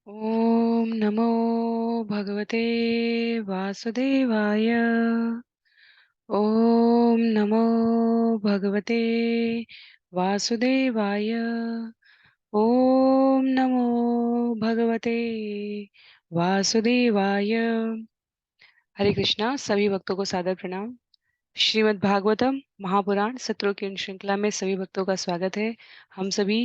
ॐ नमो भगवते वासुदेवाय। ॐ नमो भगवते वासुदेवाय। ॐ नमो भगवते वासुदेवाय। हरे कृष्णा। सभी भक्तों को सादर प्रणाम। श्रीमद् भागवतम महापुराण सत्रों की उन श्रृंखला में सभी भक्तों का स्वागत है। हम सभी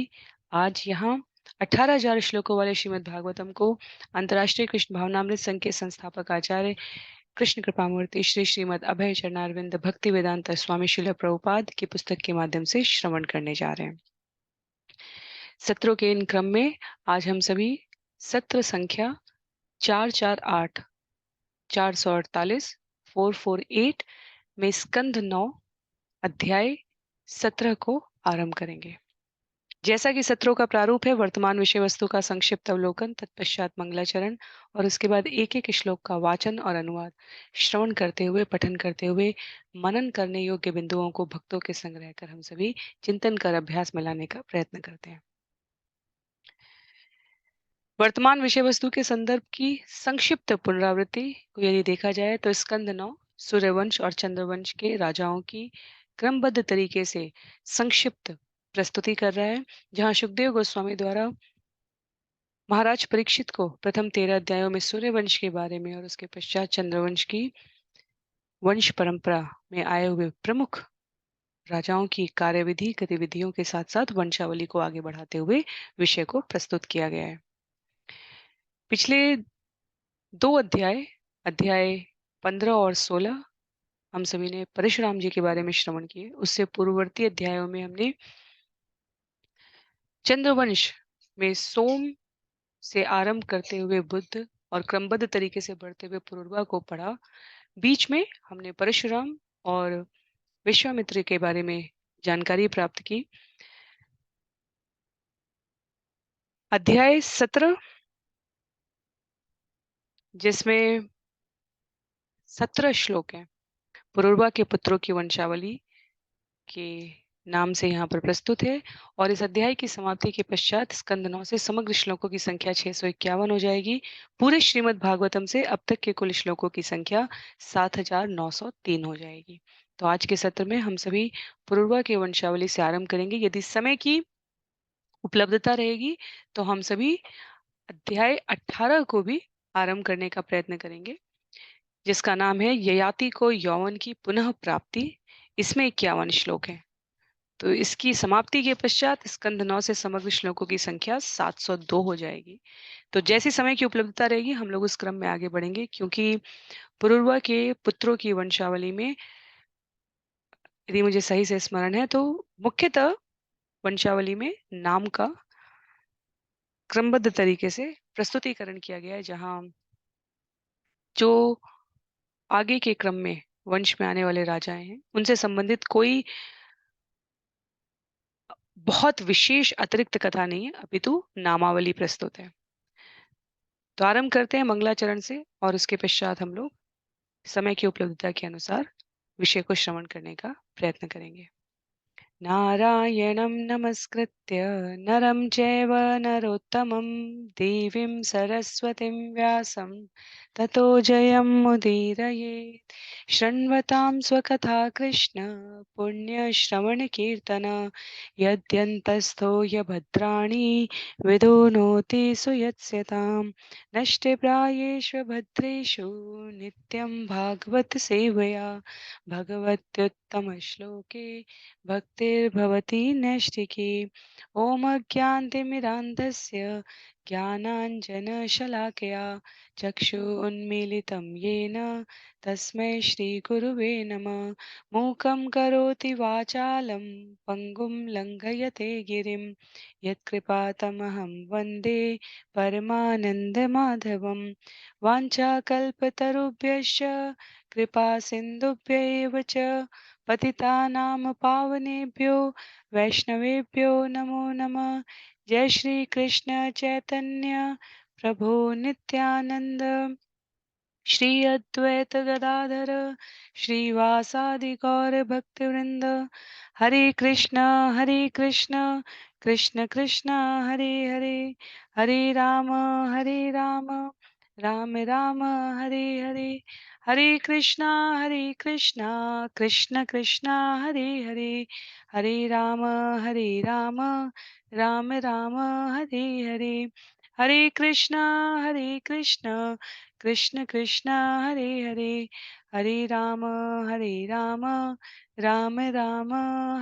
आज यहाँ 18,000 श्लोकों वाले श्रीमद् भागवतम को अंतर्राष्ट्रीय कृष्ण भावनामृत संघ के संस्थापक आचार्य कृष्ण कृपामूर्ति श्री श्रीमद् अभय चरणारविंद भक्ति वेदांत स्वामी श्रील प्रभुपाद की पुस्तक के माध्यम से श्रवण करने जा रहे हैं। सत्रों के इन क्रम में आज हम सभी सत्र संख्या 448 448 448 में स्कंध 9 अध्याय 17 को आरंभ करेंगे। जैसा कि सत्रों का प्रारूप है, वर्तमान विषय वस्तु का संक्षिप्त अवलोकन, तत्पश्चात मंगलाचरण और उसके बाद एक एक श्लोक का वाचन और अनुवाद श्रवण करते हुए, पठन करते हुए, मनन करने योग्य बिंदुओं को भक्तों के संग रहकर हम सभी चिंतन कर अभ्यास में लाने का प्रयत्न करते हैं। वर्तमान विषय वस्तु के संदर्भ की संक्षिप्त पुनरावृत्ति को यदि देखा जाए तो स्कंद 9 सूर्यवंश और चंद्रवंश के राजाओं की क्रमबद्ध तरीके से संक्षिप्त प्रस्तुति कर रहा है, जहां सुखदेव गोस्वामी द्वारा महाराज परीक्षित को प्रथम 13 अध्यायों में सूर्यवंश के बारे में और उसके पश्चात चंद्रवंश की वंश परंपरा में आए हुए प्रमुख राजाओं की कार्यविधि गतिविधियों के साथ साथ वंशावली को आगे बढ़ाते हुए विषय को प्रस्तुत किया गया है। पिछले दो अध्याय अध्याय 15 और 16 हम सभी ने परशुराम जी के बारे में श्रवण किए। उससे पूर्ववर्ती अध्यायों में हमने चंद्रवंश में सोम से आरंभ करते हुए बुद्ध और क्रमबद्ध तरीके से बढ़ते हुए पुरुरवा को पढ़ा। बीच में हमने परशुराम और विश्वामित्र के बारे में जानकारी प्राप्त की। अध्याय 17 जिसमें 17 श्लोक हैं, पुरुरवा के पुत्रों की वंशावली के नाम से यहाँ पर प्रस्तुत है। और इस अध्याय की समाप्ति के पश्चात स्कंद 9 से समग्र श्लोकों की संख्या 651 हो जाएगी। पूरे श्रीमद् भागवतम से अब तक के कुल श्लोकों की संख्या 7,903 हो जाएगी। तो आज के सत्र में हम सभी पुरुरवा के वंशावली से आरंभ करेंगे। यदि समय की उपलब्धता रहेगी तो हम सभी अध्याय 18 को भी आरंभ करने का प्रयत्न करेंगे, जिसका नाम है ययाति को यौवन की पुनः प्राप्ति। इसमें 51 श्लोक हैं। तो इसकी समाप्ति के पश्चात स्कंद 9 से समग्र श्लोकों की संख्या 702 हो जाएगी। तो जैसी समय की उपलब्धता रहेगी हम लोग उस क्रम में आगे बढ़ेंगे, क्योंकि पुरुरवा के पुत्रों की वंशावली में यदि मुझे सही से स्मरण है तो मुख्यतः वंशावली में नाम का क्रमबद्ध तरीके से प्रस्तुतिकरण किया गया है, जहां जो आगे के क्रम में वंश में आने वाले राजाएं हैं उनसे संबंधित कोई बहुत विशेष अतिरिक्त कथा नहीं है, अपितु नामावली प्रस्तुत है। तो आरंभ करते हैं मंगलाचरण से और उसके पश्चात हम लोग समय की उपलब्धता के अनुसार विषय को श्रवण करने का प्रयत्न करेंगे। नारायणं नमस्कृत्य नरं चैव नरोत्तमं देवीं सरस्वतीं व्यासं ततो जयमुदीरयेत्। शृण्वतां स्वकथा कृष्ण पुण्यश्रवणकीर्तन यद्यन्तस्थो यभद्राणि विदुनोति सुयत्स्यतां। नष्टप्रायेषु भद्रेषु नित्यं भागवत सेवया भगवत्युत्तमश्लोके भक्तिर्भवति नैष्टिकी। ॐ अज्ञानतिमिरान्धस्य ज्ञानाञ्जनशलाकया चक्षुरुन्मीलितं येन तस्मै श्रीगुरुवे नमः। मूकं करोति वाचालं पङ्गुं लङ्घयते गिरिं यत्कृपातमहं वन्दे परमानन्दमाधवं। वाञ्छाकल्पतरुभ्यश्च कृपा सिन्धुभ्यैव च पतितानां पावनेभ्यो वैष्णवेभ्यो नमो नमः। जय श्री कृष्ण चैतन्य प्रभु नित्यानंद श्री अद्वैत गदाधर श्रीवासादि गौर भक्तवृंद। हरे कृष्ण कृष्ण कृष्ण हरे हरे, हरे राम राम राम हरे हरे, हरे कृष्णा कृष्ण कृष्ण हरे हरे, हरे राम राम राम हरे हरे, हरे कृष्णा कृष्ण कृष्ण हरे हरे, हरे राम राम राम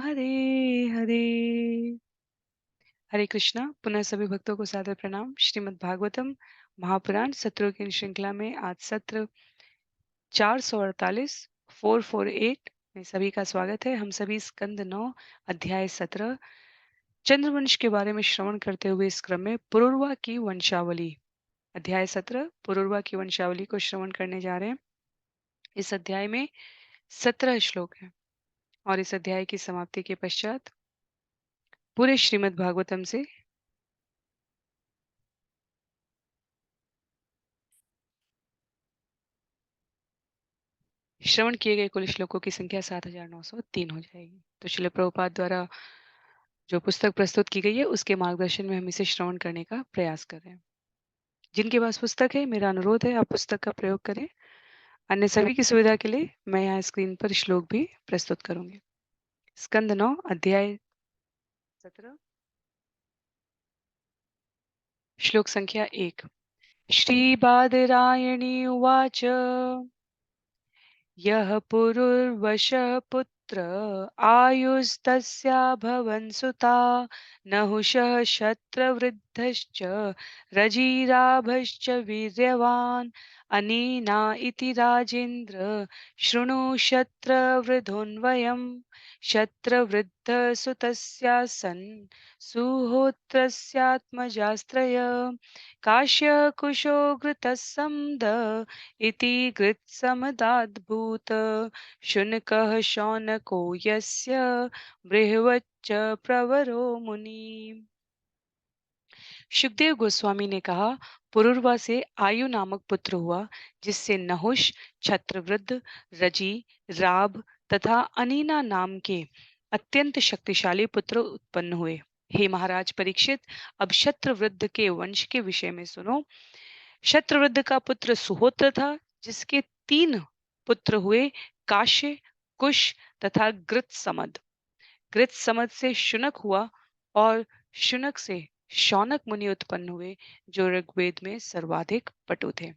हरे हरे। हरे कृष्णा। पुनः सभी भक्तों को सादर प्रणाम। श्रीमद् भागवतम महापुराण सत्रों की श्रृंखला में आज सत्र 448 448 में सभी का स्वागत है। हम सभी स्कंद 9 अध्याय 17 चंद्रवंश के बारे में श्रवण करते हुए इस क्रम में पुरुरवा की वंशावली अध्याय 17 पुरुरवा की वंशावली को श्रवण करने जा रहे हैं। इस अध्याय में 17 श्लोक हैं और इस अध्याय की समाप्ति के पश्चात पूरे श्रीमद् भागवतम से श्रवण किए गए कुल श्लोकों की संख्या 7903 हो जाएगी। तो श्रील प्रभुपाद द्वारा जो पुस्तक प्रस्तुत की गई है उसके मार्गदर्शन में हम इसे श्रवण करने का प्रयास कर रहे हैं। जिनके पास पुस्तक है मेरा अनुरोध है आप पुस्तक का प्रयोग करें। अन्य सभी की सुविधा के लिए मैं यहाँ स्क्रीन पर श्लोक भी प्रस्तुत करूंगी। स्कंद 9 अध्याय 17 श्लोक संख्या 1। श्री बादरायणी उवाच यः पुरुर्वशः पुत्र आयुस्तस्याभवन् सुता नहुषः शत्रवृद्धश्च रजिराभश्च वीर्यवान् अनेना इति राजेन्द्र शृणु शत्रवृद्धोन्वयम् शत्रवृद्धसुतस्यासन् सुहोत्रस्यात्मजास्त्रय काश्यकुशो घृतसंद इति कृत्समदाद्भूत शुनकः शौनको यस्य बृहवच्च प्रवरो मुनि। सुखदेव गोस्वामी ने कहा पुरुरवा से आयु नामक पुत्र हुआ जिससे नहुष छत्रवृद्ध रजी राब तथा अनीना नाम के अत्यंत शक्तिशाली पुत्र उत्पन्न हुए। हे महाराज परीक्षित अब शत्रवृद्ध के वंश के विषय में सुनो। शत्रवृद्ध का पुत्र सुहोत्र था जिसके 3 पुत्र हुए काश्य कुश तथा गृत्समद। गृत्समद से शुनक हुआ और शुनक से शौनक मुनि उत्पन्न हुए जो ऋग्वेद में सर्वाधिक पटु थे।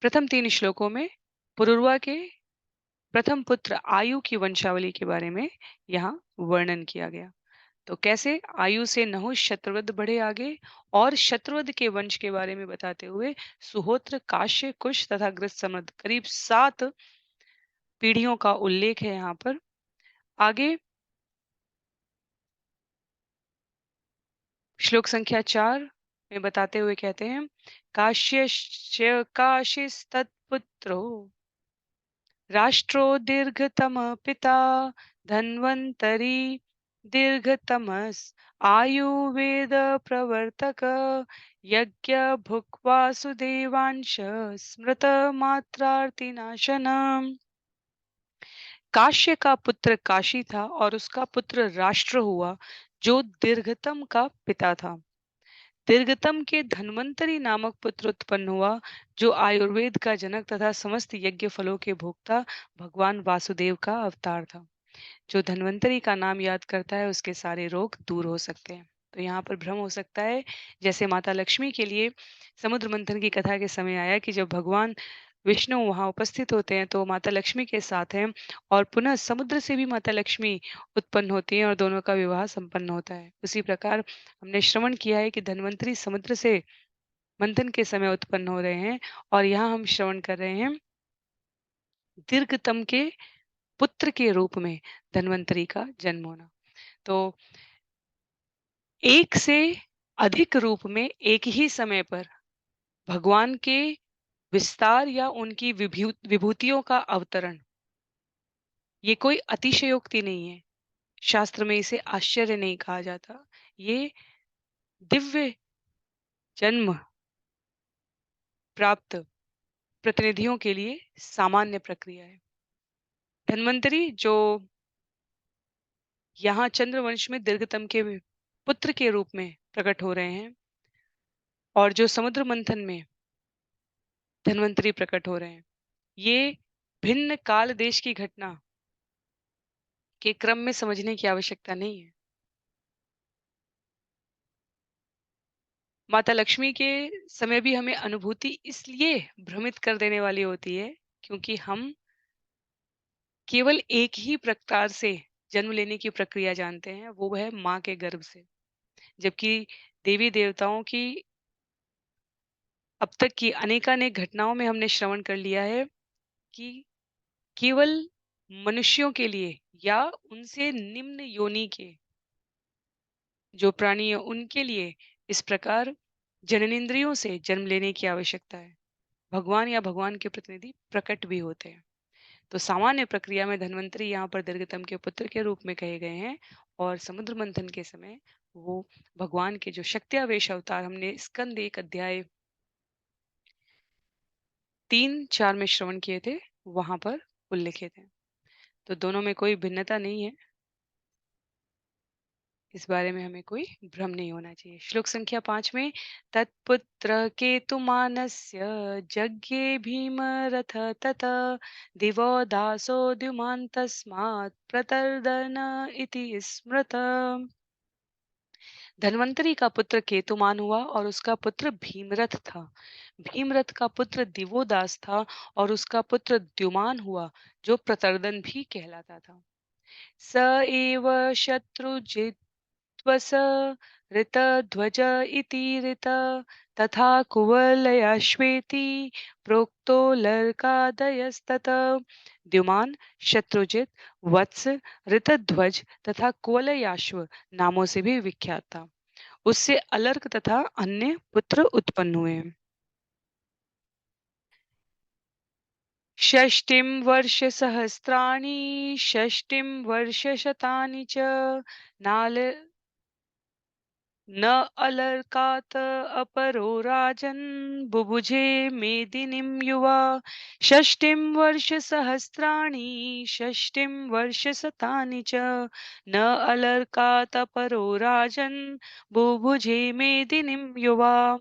प्रथम 3 श्लोकों में पुरुरवा के प्रथम पुत्र आयु की वंशावली के बारे में यहाँ वर्णन किया गया। तो कैसे आयु से नहुष शत्रवृद्ध बढ़े आगे और शत्रवृद्ध के वंश के बारे में बताते हुए सुहोत्र काश्य कुश तथा गृत्समद करीब 7 पीढ़ियों का उल्लेख है यहाँ पर। आगे श्लोक संख्या 4 में बताते हुए कहते हैं काश्यश्च काशिस्तत्पुत्रो राष्ट्रो दीर्घतम पिता धन्वन्तरी दीर्घतमस् आयुर्वेद प्रवर्तक यज्ञ भुक्वा सुदेवांश स्मृत मात्रार्तिनाशनम। काश्य का पुत्र काशी था और उसका पुत्र राष्ट्र हुआ जो दीर्घतम का पिता था। दीर्घतम के धन्वंतरी नामक पुत्र उत्पन्न हुआ जो आयुर्वेद का जनक तथा समस्त यज्ञ फलों के भोक्ता भगवान वासुदेव का अवतार था। जो धन्वंतरी का नाम याद करता है उसके सारे रोग दूर हो सकते हैं। तो यहाँ पर भ्रम हो सकता है जैसे माता लक्ष्मी के लिए समुद्र मंथन की कथा के समय आया कि जब भगवान विष्णु वहां उपस्थित होते हैं तो माता लक्ष्मी के साथ हैं और पुनः समुद्र से भी माता लक्ष्मी उत्पन्न होती हैं और दोनों का विवाह संपन्न होता है। उसी प्रकार हमने श्रवण किया है कि धन्वंतरी समुद्र से मंथन के समय उत्पन्न हो रहे हैं और यहाँ हम श्रवण कर रहे हैं दीर्घतम के पुत्र के रूप में धन्वंतरी का जन्म होना। तो एक से अधिक रूप में एक ही समय पर भगवान के विस्तार या उनकी विभूतियों का अवतरण ये कोई अतिशयोक्ति नहीं है। शास्त्र में इसे आश्चर्य नहीं कहा जाता। ये दिव्य जन्म प्राप्त प्रतिनिधियों के लिए सामान्य प्रक्रिया है। धन्वंतरी जो यहाँ चंद्रवंश में दीर्घतम के पुत्र के रूप में प्रकट हो रहे हैं और जो समुद्र मंथन में धन्वंतरी प्रकट हो रहे हैं, ये भिन्न काल देश की घटना के क्रम में समझने की आवश्यकता नहीं है। माता लक्ष्मी के समय भी हमें अनुभूति इसलिए भ्रमित कर देने वाली होती है क्योंकि हम केवल एक ही प्रकार से जन्म लेने की प्रक्रिया जानते हैं, वो है माँ के गर्भ से। जबकि देवी देवताओं की अब तक की अनेकानेक घटनाओं में हमने श्रवण कर लिया है कि केवल मनुष्यों के लिए या उनसे निम्न योनि के जो प्राणी है उनके लिए इस प्रकार जननेंद्रियों से जन्म लेने की आवश्यकता है। भगवान या भगवान के प्रतिनिधि प्रकट भी होते हैं। तो सामान्य प्रक्रिया में धन्वंतरी यहाँ पर दीर्घतम के पुत्र के रूप में कहे गए हैं और समुद्र मंथन के समय वो भगवान के जो शक्त्यावेश अवतार हमने स्कंद 1 अध्याय 3-4 में श्रवण किए थे, वहां पर उल्लिखित है। तो दोनों में कोई भिन्नता नहीं है। इस बारे में हमें कोई भ्रम नहीं होना चाहिए। श्लोक संख्या 5 में तत्पुत्र केतुमानस्य जज्ञे भीम रथ तत दिवो दासो द्युमान तस्मात् प्रतर्दन इति स्मृत। धन्वंतरी का पुत्र केतुमान हुआ और उसका पुत्र भीमरथ था। भीमरथ का पुत्र दिवोदास था और उसका पुत्र द्युमान हुआ जो प्रतर्दन भी कहलाता था। स एव शत्रुजित् त्वस ऋतध्वज इति ऋत तथा कुवलयाश्वेति प्रोक्तो लर्कादयस्तत। द्युमान शत्रुजित वत्स ऋतध्वज तथा कुवलयाश्व नामों से भी विख्यात था। उससे अलर्क तथा अन्य पुत्र उत्पन्न हुए। षष्टिं वर्षसहस्राणि षष्टिं वर्षशतानि च नाल न अलर्कात अपरो राजन् बुभुजे मेदिनीं युवा। षष्टिं वर्षसहस्राणि षष्टिं वर्षशतानि च न अलर्कात अपरो राजन् बुभुजे मेदिनीं युवा।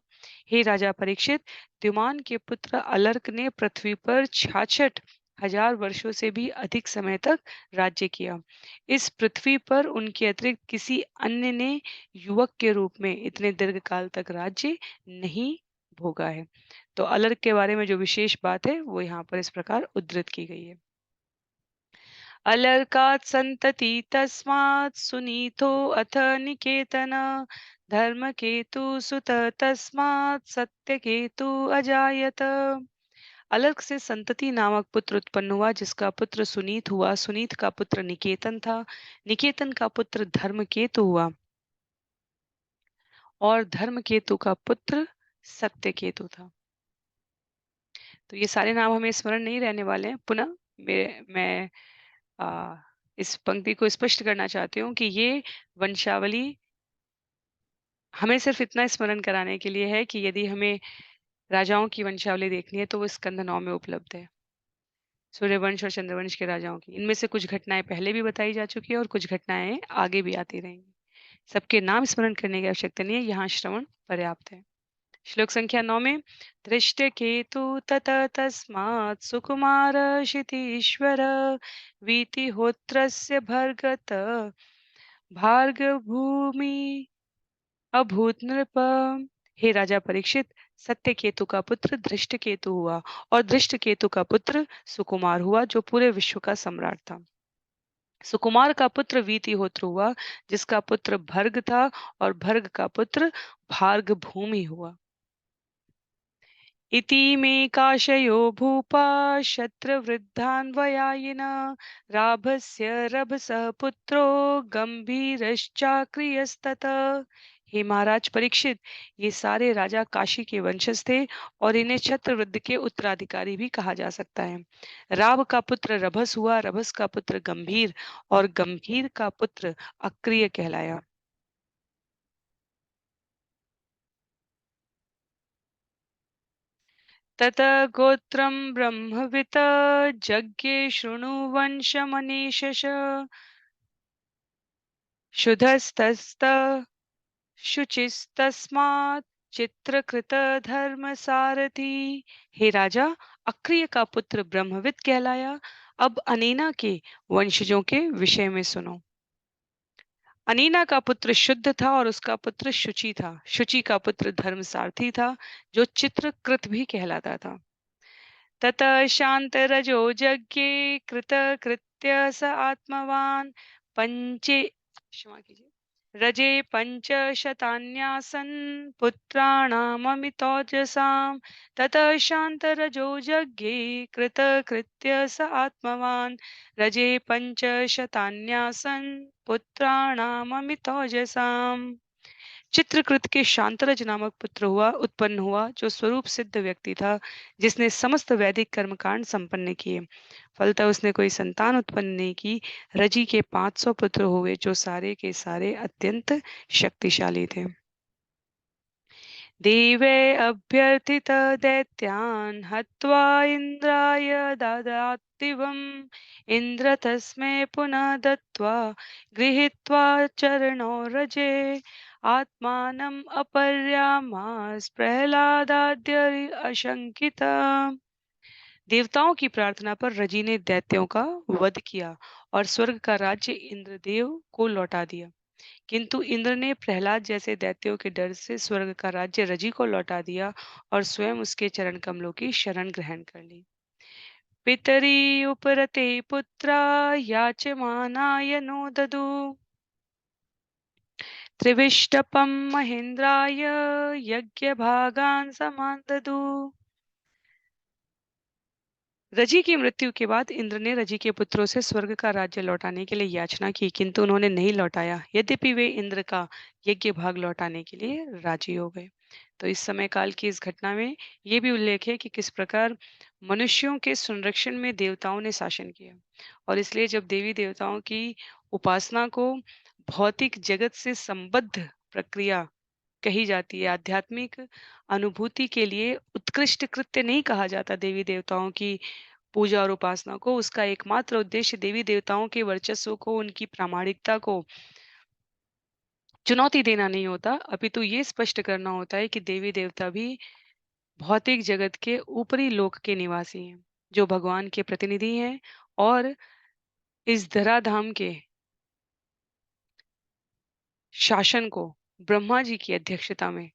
हे राजा परीक्षित, द्युमान के पुत्र अलर्क ने पृथ्वी पर 66,000 वर्षों से भी अधिक समय तक राज्य किया। इस पृथ्वी पर उनके अतिरिक्त किसी अन्य ने युवक के रूप में इतने दीर्घ काल तक राज्य नहीं भोगा है। तो अलर्क के बारे में जो विशेष बात है वो यहाँ पर इस प्रकार उद्धृत की गई है। अलर्कात् संतति तस्मात् सुनीतो अथ निकेतन धर्मकेतु सुत तस्मात् सत्यकेतु अजायत। अलर्क से संतति नामक पुत्र उत्पन्न हुआ जिसका पुत्र सुनीत हुआ। सुनीत का पुत्र निकेतन था। निकेतन का पुत्र धर्मकेतु हुआ और धर्मकेतु का पुत्र सत्यकेतु था। तो ये सारे नाम हमें स्मरण नहीं रहने वाले हैं। पुनः मैं इस पंक्ति को स्पष्ट करना चाहती हूँ कि ये वंशावली हमें सिर्फ इतना स्मरण कराने के लिए है कि यदि हमें राजाओं की वंशावली देखनी है तो वो स्कंद 9 में उपलब्ध है। सूर्यवंश और चंद्रवंश के राजाओं की इनमें से कुछ घटनाएं पहले भी बताई जा चुकी है और कुछ घटनाएं आगे भी आती रहेंगी। सबके नाम स्मरण करने की आवश्यकता नहीं है, यहाँ श्रवण पर्याप्त है। श्लोक संख्या 9 में दृष्टकेतु तत तस्मात् सुकुमार क्षितीश्वर वीतिहोत्रस्य भर्गत भार्गभूमि अभूत नृप। हे राजा परीक्षित, सत्यकेतु का पुत्र धृष्टकेतु हुआ और धृष्टकेतु का पुत्र सुकुमार हुआ जो पूरे विश्व का सम्राट था। सुकुमार का पुत्र वीतिहोत्र हुआ जिसका पुत्र भर्ग था और भर्ग का पुत्र भार्गभूमि हुआ। इति मे काशयो भूपा शत्रवृद्धान्वयायिना राभस्य रभसः पुत्रो गंभीरश्चाक्रियस्तत। हे महाराज परीक्षित, ये सारे राजा काशी के वंशज थे और इन्हें छत्रवृद्ध के उत्तराधिकारी भी कहा जा सकता है। राभ का पुत्र रभस हुआ, रभस का पुत्र गंभीर और गंभीर का पुत्र अक्रिय कहलाया। ततः गोत्रं ब्रह्मवित् जज्ञे शृणु वंशमनीषश शुधस्तस्त शुचिस्तस्मात् चित्रकृत धर्म सारथी। हे राजा, अक्रिय का पुत्र ब्रह्मविद कहलाया। अब अनीना के वंशजों के विषय में सुनो। अनीना का पुत्र शुद्ध था और उसका पुत्र शुचि था। शुचि का पुत्र धर्म सारथी था, जो चित्रकृत भी कहलाता था। ततः शान्तरजो यज्ञे कृतकृत्य स आत्मवान् पञ्चे क्षमा कीजिए रजे पञ्चशतान्यासन् पुत्राणाममितोजसाम्। ततः शान्तरजो यज्ञे कृतकृत्य स आत्मवान् रजे पञ्चशतान्यासन् पुत्राणाममितोजसाम्। चित्रकृत के शांतरज नामक पुत्र उत्पन्न हुआ, जो स्वरूप सिद्ध व्यक्ति था, जिसने समस्त वैदिक कर्मकांड संपन्न किए। फलतः उसने कोई संतान उत्पन्न नहीं की। रजी के 500 पुत्र हुए, जो सारे के सारे अत्यंत शक्तिशाली थे। देवे अभ्यर्थित दैत्यान् हत्वा इन्द्राय ददातिवम्। इन्द्र तस्मै पुनः दत्त्वा गृहीत्वा चरणो रजे आत्मानम् अपर्यामास प्रह्लादाद्य अशंकित। देवताओं की प्रार्थना पर रजी ने दैत्यों का वध किया और स्वर्ग का राज्य इंद्रदेव को लौटा दिया। किंतु इंद्र ने प्रहलाद जैसे दैत्यों के डर से स्वर्ग का राज्य रजी को लौटा दिया और स्वयं उसके चरण कमलों की शरण ग्रहण कर ली। पितरी उपरते पुत्रा याचमानाय नो ददु त्रिविष्टपं महेन्द्राय यज्ञ भागान समान ददु। रजी की मृत्यु के बाद इंद्र ने रजी के पुत्रों से स्वर्ग का राज्य लौटाने के लिए याचना की, किंतु उन्होंने नहीं लौटाया। यद्यपि वे इंद्र का यज्ञ भाग लौटाने के लिए राजी हो गए। तो इस समय काल की इस घटना में ये भी उल्लेख है कि किस प्रकार मनुष्यों के संरक्षण में देवताओं ने शासन किया, और इसलिए जब देवी देवताओं की उपासना को भौतिक जगत से संबद्ध प्रक्रिया कही जाती है, आध्यात्मिक अनुभूति के लिए उत्कृष्ट कृत्य नहीं कहा जाता देवी देवताओं की पूजा और उपासना को। उसका एकमात्र उद्देश्य देवी देवताओं के वर्चस्व को, उनकी प्रामाणिकता को चुनौती देना नहीं होता, अपितु ये स्पष्ट करना होता है कि देवी देवता भी भौतिक जगत के ऊपरी लोक के निवासी हैं, जो भगवान के प्रतिनिधि हैं और इस धराधाम के शासन को ब्रह्मा जी की अध्यक्षता में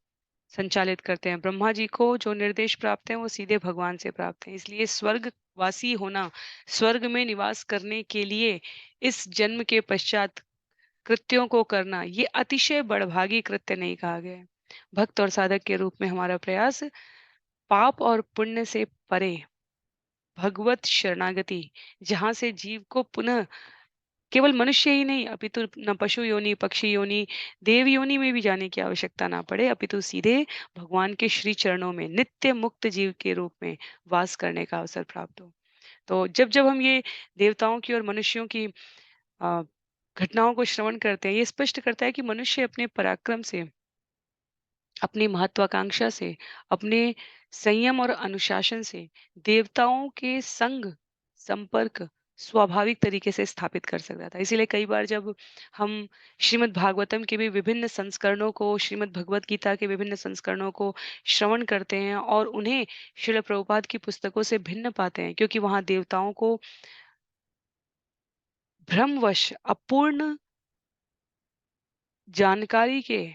संचालित करते हैं। ब्रह्मा जी को जो निर्देश प्राप्त हैं वो सीधे भगवान से प्राप्त हैं। इसलिए स्वर्गवासी होना, स्वर्ग में निवास करने के लिए इस जन्म के पश्चात कृत्यों को करना, ये अतिशय बड़भागी कृत्य नहीं कहा गया है। भक्त और साधक के रूप में हमारा प्रयास पाप और पुण्य से परे भगवत शरणागति, जहाँ से जीव को पुनः केवल मनुष्य ही नहीं अपितु न पशु योनि, पक्षी योनि, देव योनि में भी जाने की आवश्यकता ना पड़े, अपितु सीधे भगवान के श्री चरणों में नित्य मुक्त जीव के रूप में वास करने का अवसर प्राप्त हो। तो जब जब हम ये देवताओं की और मनुष्यों की अ, घटनाओं को श्रवण करते हैं, ये स्पष्ट करता है कि मनुष्य अपने पराक्रम से, अपनी महत्वाकांक्षा से, अपने संयम और अनुशासन से देवताओं के संग संपर्क स्वाभाविक तरीके से स्थापित कर सकता था। इसीलिए कई बार जब हम श्रीमद् भागवतम के भी विभिन्न संस्करणों को, श्रीमद् भगवत गीता के विभिन्न संस्करणों को श्रवण करते हैं और उन्हें श्रील प्रभुपाद की पुस्तकों से भिन्न पाते हैं, क्योंकि वहां देवताओं को भ्रमवश अपूर्ण जानकारी के,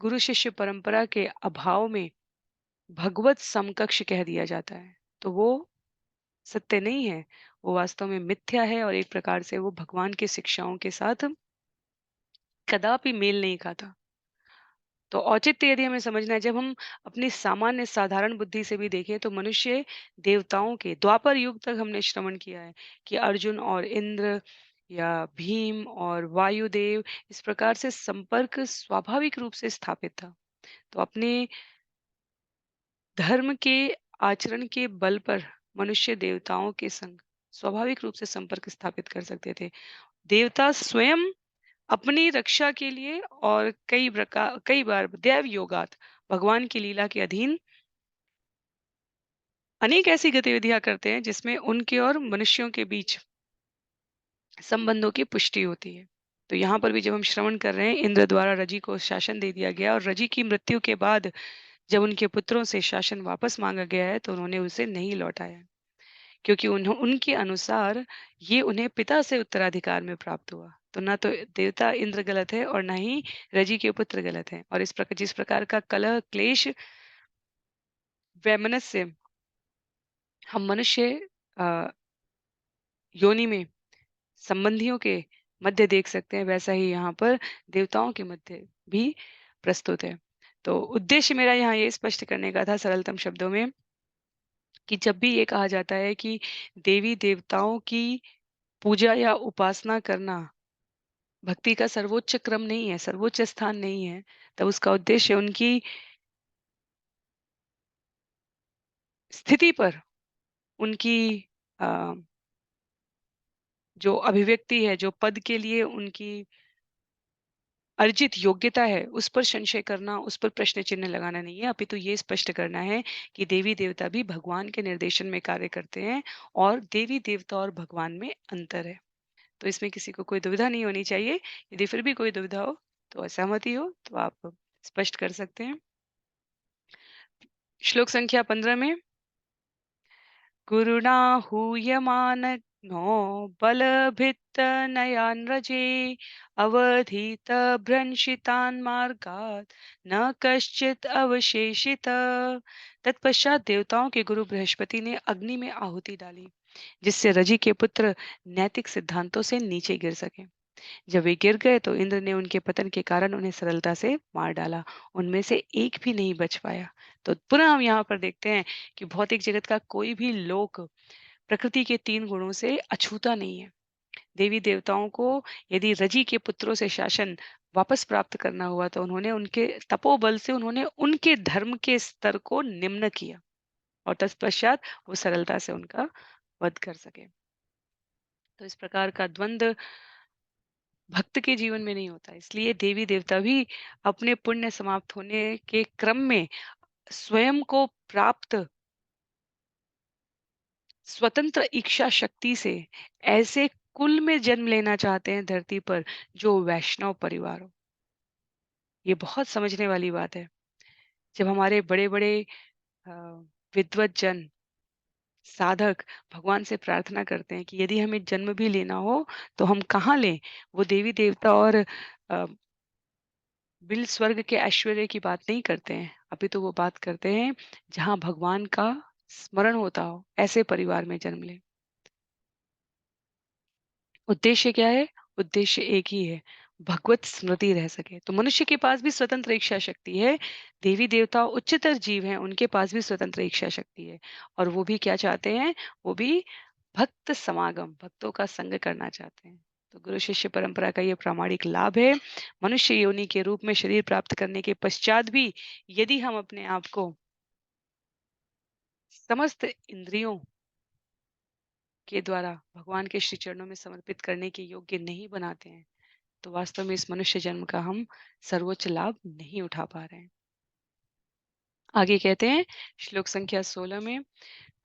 गुरु शिष्य परंपरा के अभाव में भगवत समकक्ष कह दिया जाता है। तो वो सत्य नहीं है, वो वास्तव में मिथ्या है और एक प्रकार से वो भगवान की शिक्षाओं के साथ कदापि मेल नहीं खाता। तो औचित्य यदि हमें समझना है, जब हम अपनी सामान्य साधारण बुद्धि से भी देखें तो मनुष्य देवताओं के द्वापर युग तक हमने श्रवण किया है कि अर्जुन और इंद्र या भीम और वायुदेव, इस प्रकार से संपर्क स्वाभाविक रूप से स्थापित था। तो अपने धर्म के आचरण के बल पर मनुष्य देवताओं के संग स्वाभाविक रूप से संपर्क स्थापित कर सकते थे। देवता स्वयं अपनी रक्षा के लिए और कई बार दैव योगात भगवान की लीला के अधीन अनेक ऐसी गतिविधियां करते हैं जिसमें उनके और मनुष्यों के बीच संबंधों की पुष्टि होती है। तो यहाँ पर भी जब हम श्रवण कर रहे हैं, इंद्र द्वारा रजी को शासन दे दिया गया और रजी की मृत्यु के बाद जब उनके पुत्रों से शासन वापस मांगा गया है तो उन्होंने उसे नहीं लौटाया, क्योंकि उनके अनुसार ये उन्हें पिता से उत्तराधिकार में प्राप्त हुआ। तो ना तो देवता इंद्र गलत है और ना ही रजी के पुत्र गलत हैं। और इस प्रकार जिस प्रकार का कलह क्लेश वैमनस्य हम मनुष्य अ, योनि में संबंधियों के मध्य देख सकते हैं, वैसा ही यहाँ पर देवताओं के मध्य भी प्रस्तुत है। तो उद्देश्य मेरा यहाँ ये स्पष्ट करने का था सरलतम शब्दों में, कि जब भी ये कहा जाता है कि देवी देवताओं की पूजा या उपासना करना भक्ति का सर्वोच्च क्रम नहीं है, सर्वोच्च स्थान नहीं है, तब उसका उद्देश्य उनकी स्थिति पर, उनकी अ, जो अभिव्यक्ति है, जो पद के लिए उनकी अर्जित योग्यता है, उस पर संशय करना, उस पर प्रश्न चिन्ह लगाना नहीं है, अपितु ये स्पष्ट करना है कि देवी-देवता भी भगवान के निर्देशन में कार्य करते हैं और देवी-देवता और भगवान में अंतर है। तो इसमें किसी को कोई दुविधा नहीं होनी चाहिए। यदि फिर भी कोई दुविधा हो, तो असहमति हो, तो आप स्पष्ट कर सकते हैं। श्लोक संख्या 15 में गुरुणा हूयमानो बलभित्तनयान् रजे अवधीतभ्रंशितान् मार्गात् न कश्चित् अवशेषित। तत्पश्चात देवताओं के गुरु बृहस्पति ने अग्नि में आहुति डाली, जिससे रजि के पुत्र नैतिक सिद्धांतों से नीचे गिर सके। जब वे गिर गए तो इंद्र ने उनके पतन के कारण उन्हें सरलता से मार डाला, उनमें से एक भी नहीं बच पाया। तो पुनः हम यहाँ पर देखते हैं कि भौतिक जगत का कोई भी लोक प्रकृति के 3 गुणों से अछूता नहीं है। देवी देवताओं को यदि रजी के पुत्रों से शासन वापस प्राप्त करना हुआ तो उन्होंने उनके तपोबल से उन्होंने उनके धर्म के स्तर को निम्न किया और तत्पश्चात वो सरलता से उनका वध कर सके। तो इस प्रकार का द्वंद्व भक्त के जीवन में नहीं होता, इसलिए देवी देवता भी अपने पुण्य समाप्त होने के क्रम में स्वयं को प्राप्त स्वतंत्र इच्छा शक्ति से ऐसे कुल में जन्म लेना चाहते हैं धरती पर जो वैष्णव परिवार हो। ये बहुत समझने वाली बात है। जब हमारे बड़े बड़े विद्वत जन साधक भगवान से प्रार्थना करते हैं कि यदि हमें जन्म भी लेना हो तो हम कहाँ लें, वो देवी देवता और बिल स्वर्ग के ऐश्वर्य की बात नहीं करते हैं, अभी तो वो बात करते हैं जहाँ भगवान का स्मरण होता हो, ऐसे परिवार में जन्म लें। उद्देश्य क्या है? उद्देश्य एक ही है, भगवत स्मृति रह सके। तो मनुष्य के पास भी स्वतंत्र इच्छा शक्ति है, देवी देवता उच्चतर जीव हैं, उनके पास भी स्वतंत्र इच्छा शक्ति है और वो भी क्या चाहते हैं? वो भी भक्त समागम, भक्तों का संग करना चाहते हैं। तो गुरु शिष्य परंपरा का ये प्रामाणिक लाभ है। मनुष्य योनि के रूप में शरीर प्राप्त करने के पश्चात भी यदि हम अपने आप को समस्त इंद्रियों के द्वारा भगवान के श्री चरणों में समर्पित करने के योग्य नहीं बनाते हैं, तो वास्तव में इस मनुष्य जन्म का हम सर्वोच्च लाभ नहीं उठा पा रहे हैं। आगे कहते हैं श्लोक संख्या 16 में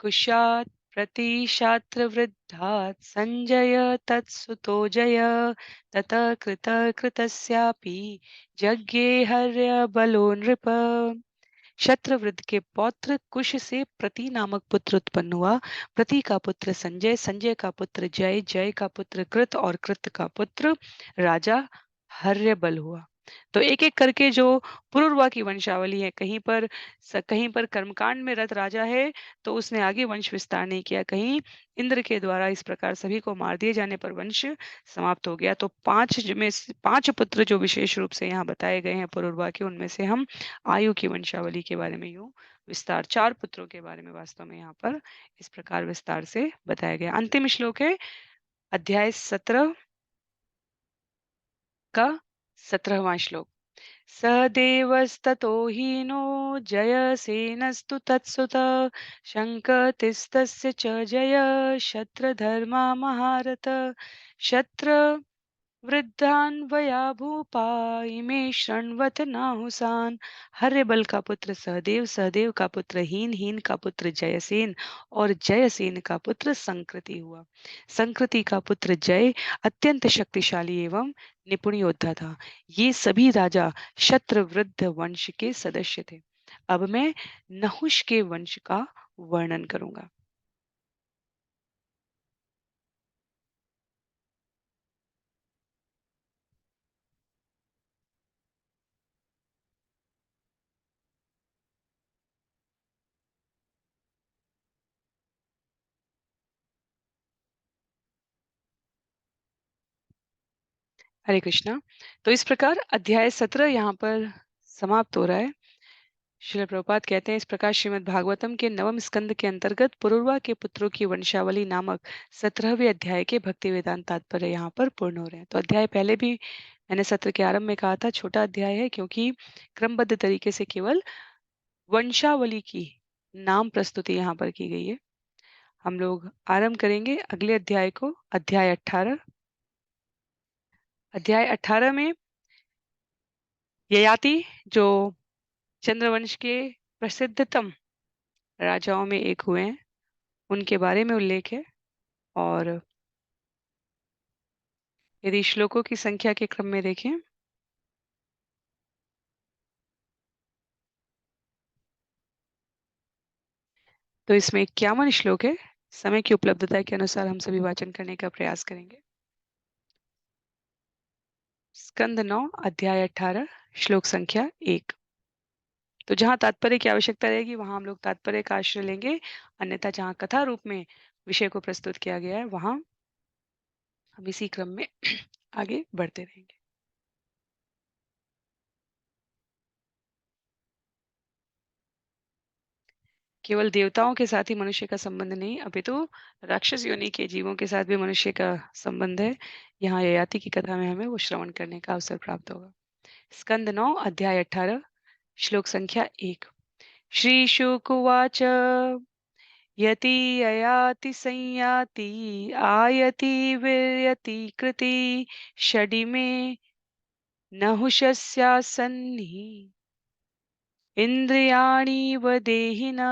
कुशात प्रतिशात्र वृद्धात् संजय तत्सुतो जय ततः कृत कृतस्यापि यज्ञे हर्य बलो नृप। शत्रवृद्ध के पौत्र कुश से प्रति नामक पुत्र उत्पन्न हुआ। प्रति का पुत्र संजय, संजय का पुत्र जय, जय का पुत्र कृत और कृत का पुत्र राजा हर्यबल हुआ। तो एक एक करके जो पुरुरवा की वंशावली है, कहीं पर कर्मकांड में रत राजा है तो उसने आगे वंश विस्तार नहीं किया, कहीं इंद्र के द्वारा इस प्रकार सभी को मार दिए जाने पर वंश समाप्त हो गया। तो 5 पुत्र जो विशेष रूप से यहाँ बताए गए हैं पुरुरवा के, उनमें से हम आयु की वंशावली के बारे में यूं विस्तार 4 पुत्रों के बारे में वास्तव में यहाँ पर इस प्रकार विस्तार से बताया गया। अंतिम श्लोक है अध्याय 17 का 17वां श्लोक। सदेवस्ततो हीनो जयसेनस्तु तत्सुत शङ्खतिस्तस्य च जय शत्रधर्मा महारथ। शत्र वृद्धान वया भूपा इमे शृण्वत नाहुसान। हर्यबल का पुत्र सहदेव, सहदेव का पुत्र हीन, हीन का पुत्र जयसेन और जयसेन का पुत्र संकृति हुआ। संकृति का पुत्र जय अत्यंत शक्तिशाली एवं निपुण योद्धा था। ये सभी राजा शत्रवृद्ध वंश के सदस्य थे। अब मैं नहुष के वंश का वर्णन करूंगा। हरे कृष्णा। तो इस प्रकार अध्याय 17 यहाँ पर समाप्त हो रहा है। श्रील प्रभुपाद कहते हैं, इस प्रकार श्रीमद् भागवतम के नवम स्कंद के अंतर्गत पुरुरवा के पुत्रों की वंशावली नामक 17वें अध्याय के भक्ति वेदांत तात्पर्य यहाँ पर पूर्ण हो रहे हैं। तो अध्याय पहले भी मैंने सत्र के आरंभ में कहा था छोटा अध्याय है, क्योंकि क्रमबद्ध तरीके से केवल वंशावली की नाम प्रस्तुति यहाँ पर की गई है। हम लोग आरंभ करेंगे अगले अध्याय को, अध्याय 18। अध्याय 18 में ययाति, जो चंद्रवंश के प्रसिद्धतम राजाओं में एक हुए हैं, उनके बारे में उल्लेख है। और यदि श्लोकों की संख्या के क्रम में देखें तो इसमें 51 श्लोक है। समय की उपलब्धता के अनुसार हम सभी वाचन करने का प्रयास करेंगे। स्कंद 9 अध्याय 18 श्लोक संख्या 1। तो जहां तात्पर्य की आवश्यकता रहेगी वहां हम लोग तात्पर्य का आश्रय लेंगे, अन्यथा जहां कथा रूप में विषय को प्रस्तुत किया गया है वहां हम इसी क्रम में आगे बढ़ते रहेंगे। केवल देवताओं के साथ ही मनुष्य का संबंध नहीं, अपितु राक्षस योनि के जीवों के साथ भी मनुष्य का संबंध है। यहाँ ययाति की कथा में हमें वो श्रवण करने का अवसर प्राप्त होगा। स्कंद 9 अध्याय 18 श्लोक संख्या 1। श्री शुक उवाच यति ययाति संयाति आयति विरयति कृति षडिमे नहुषस्यासन्निः इंद्रियाणि व देहिना।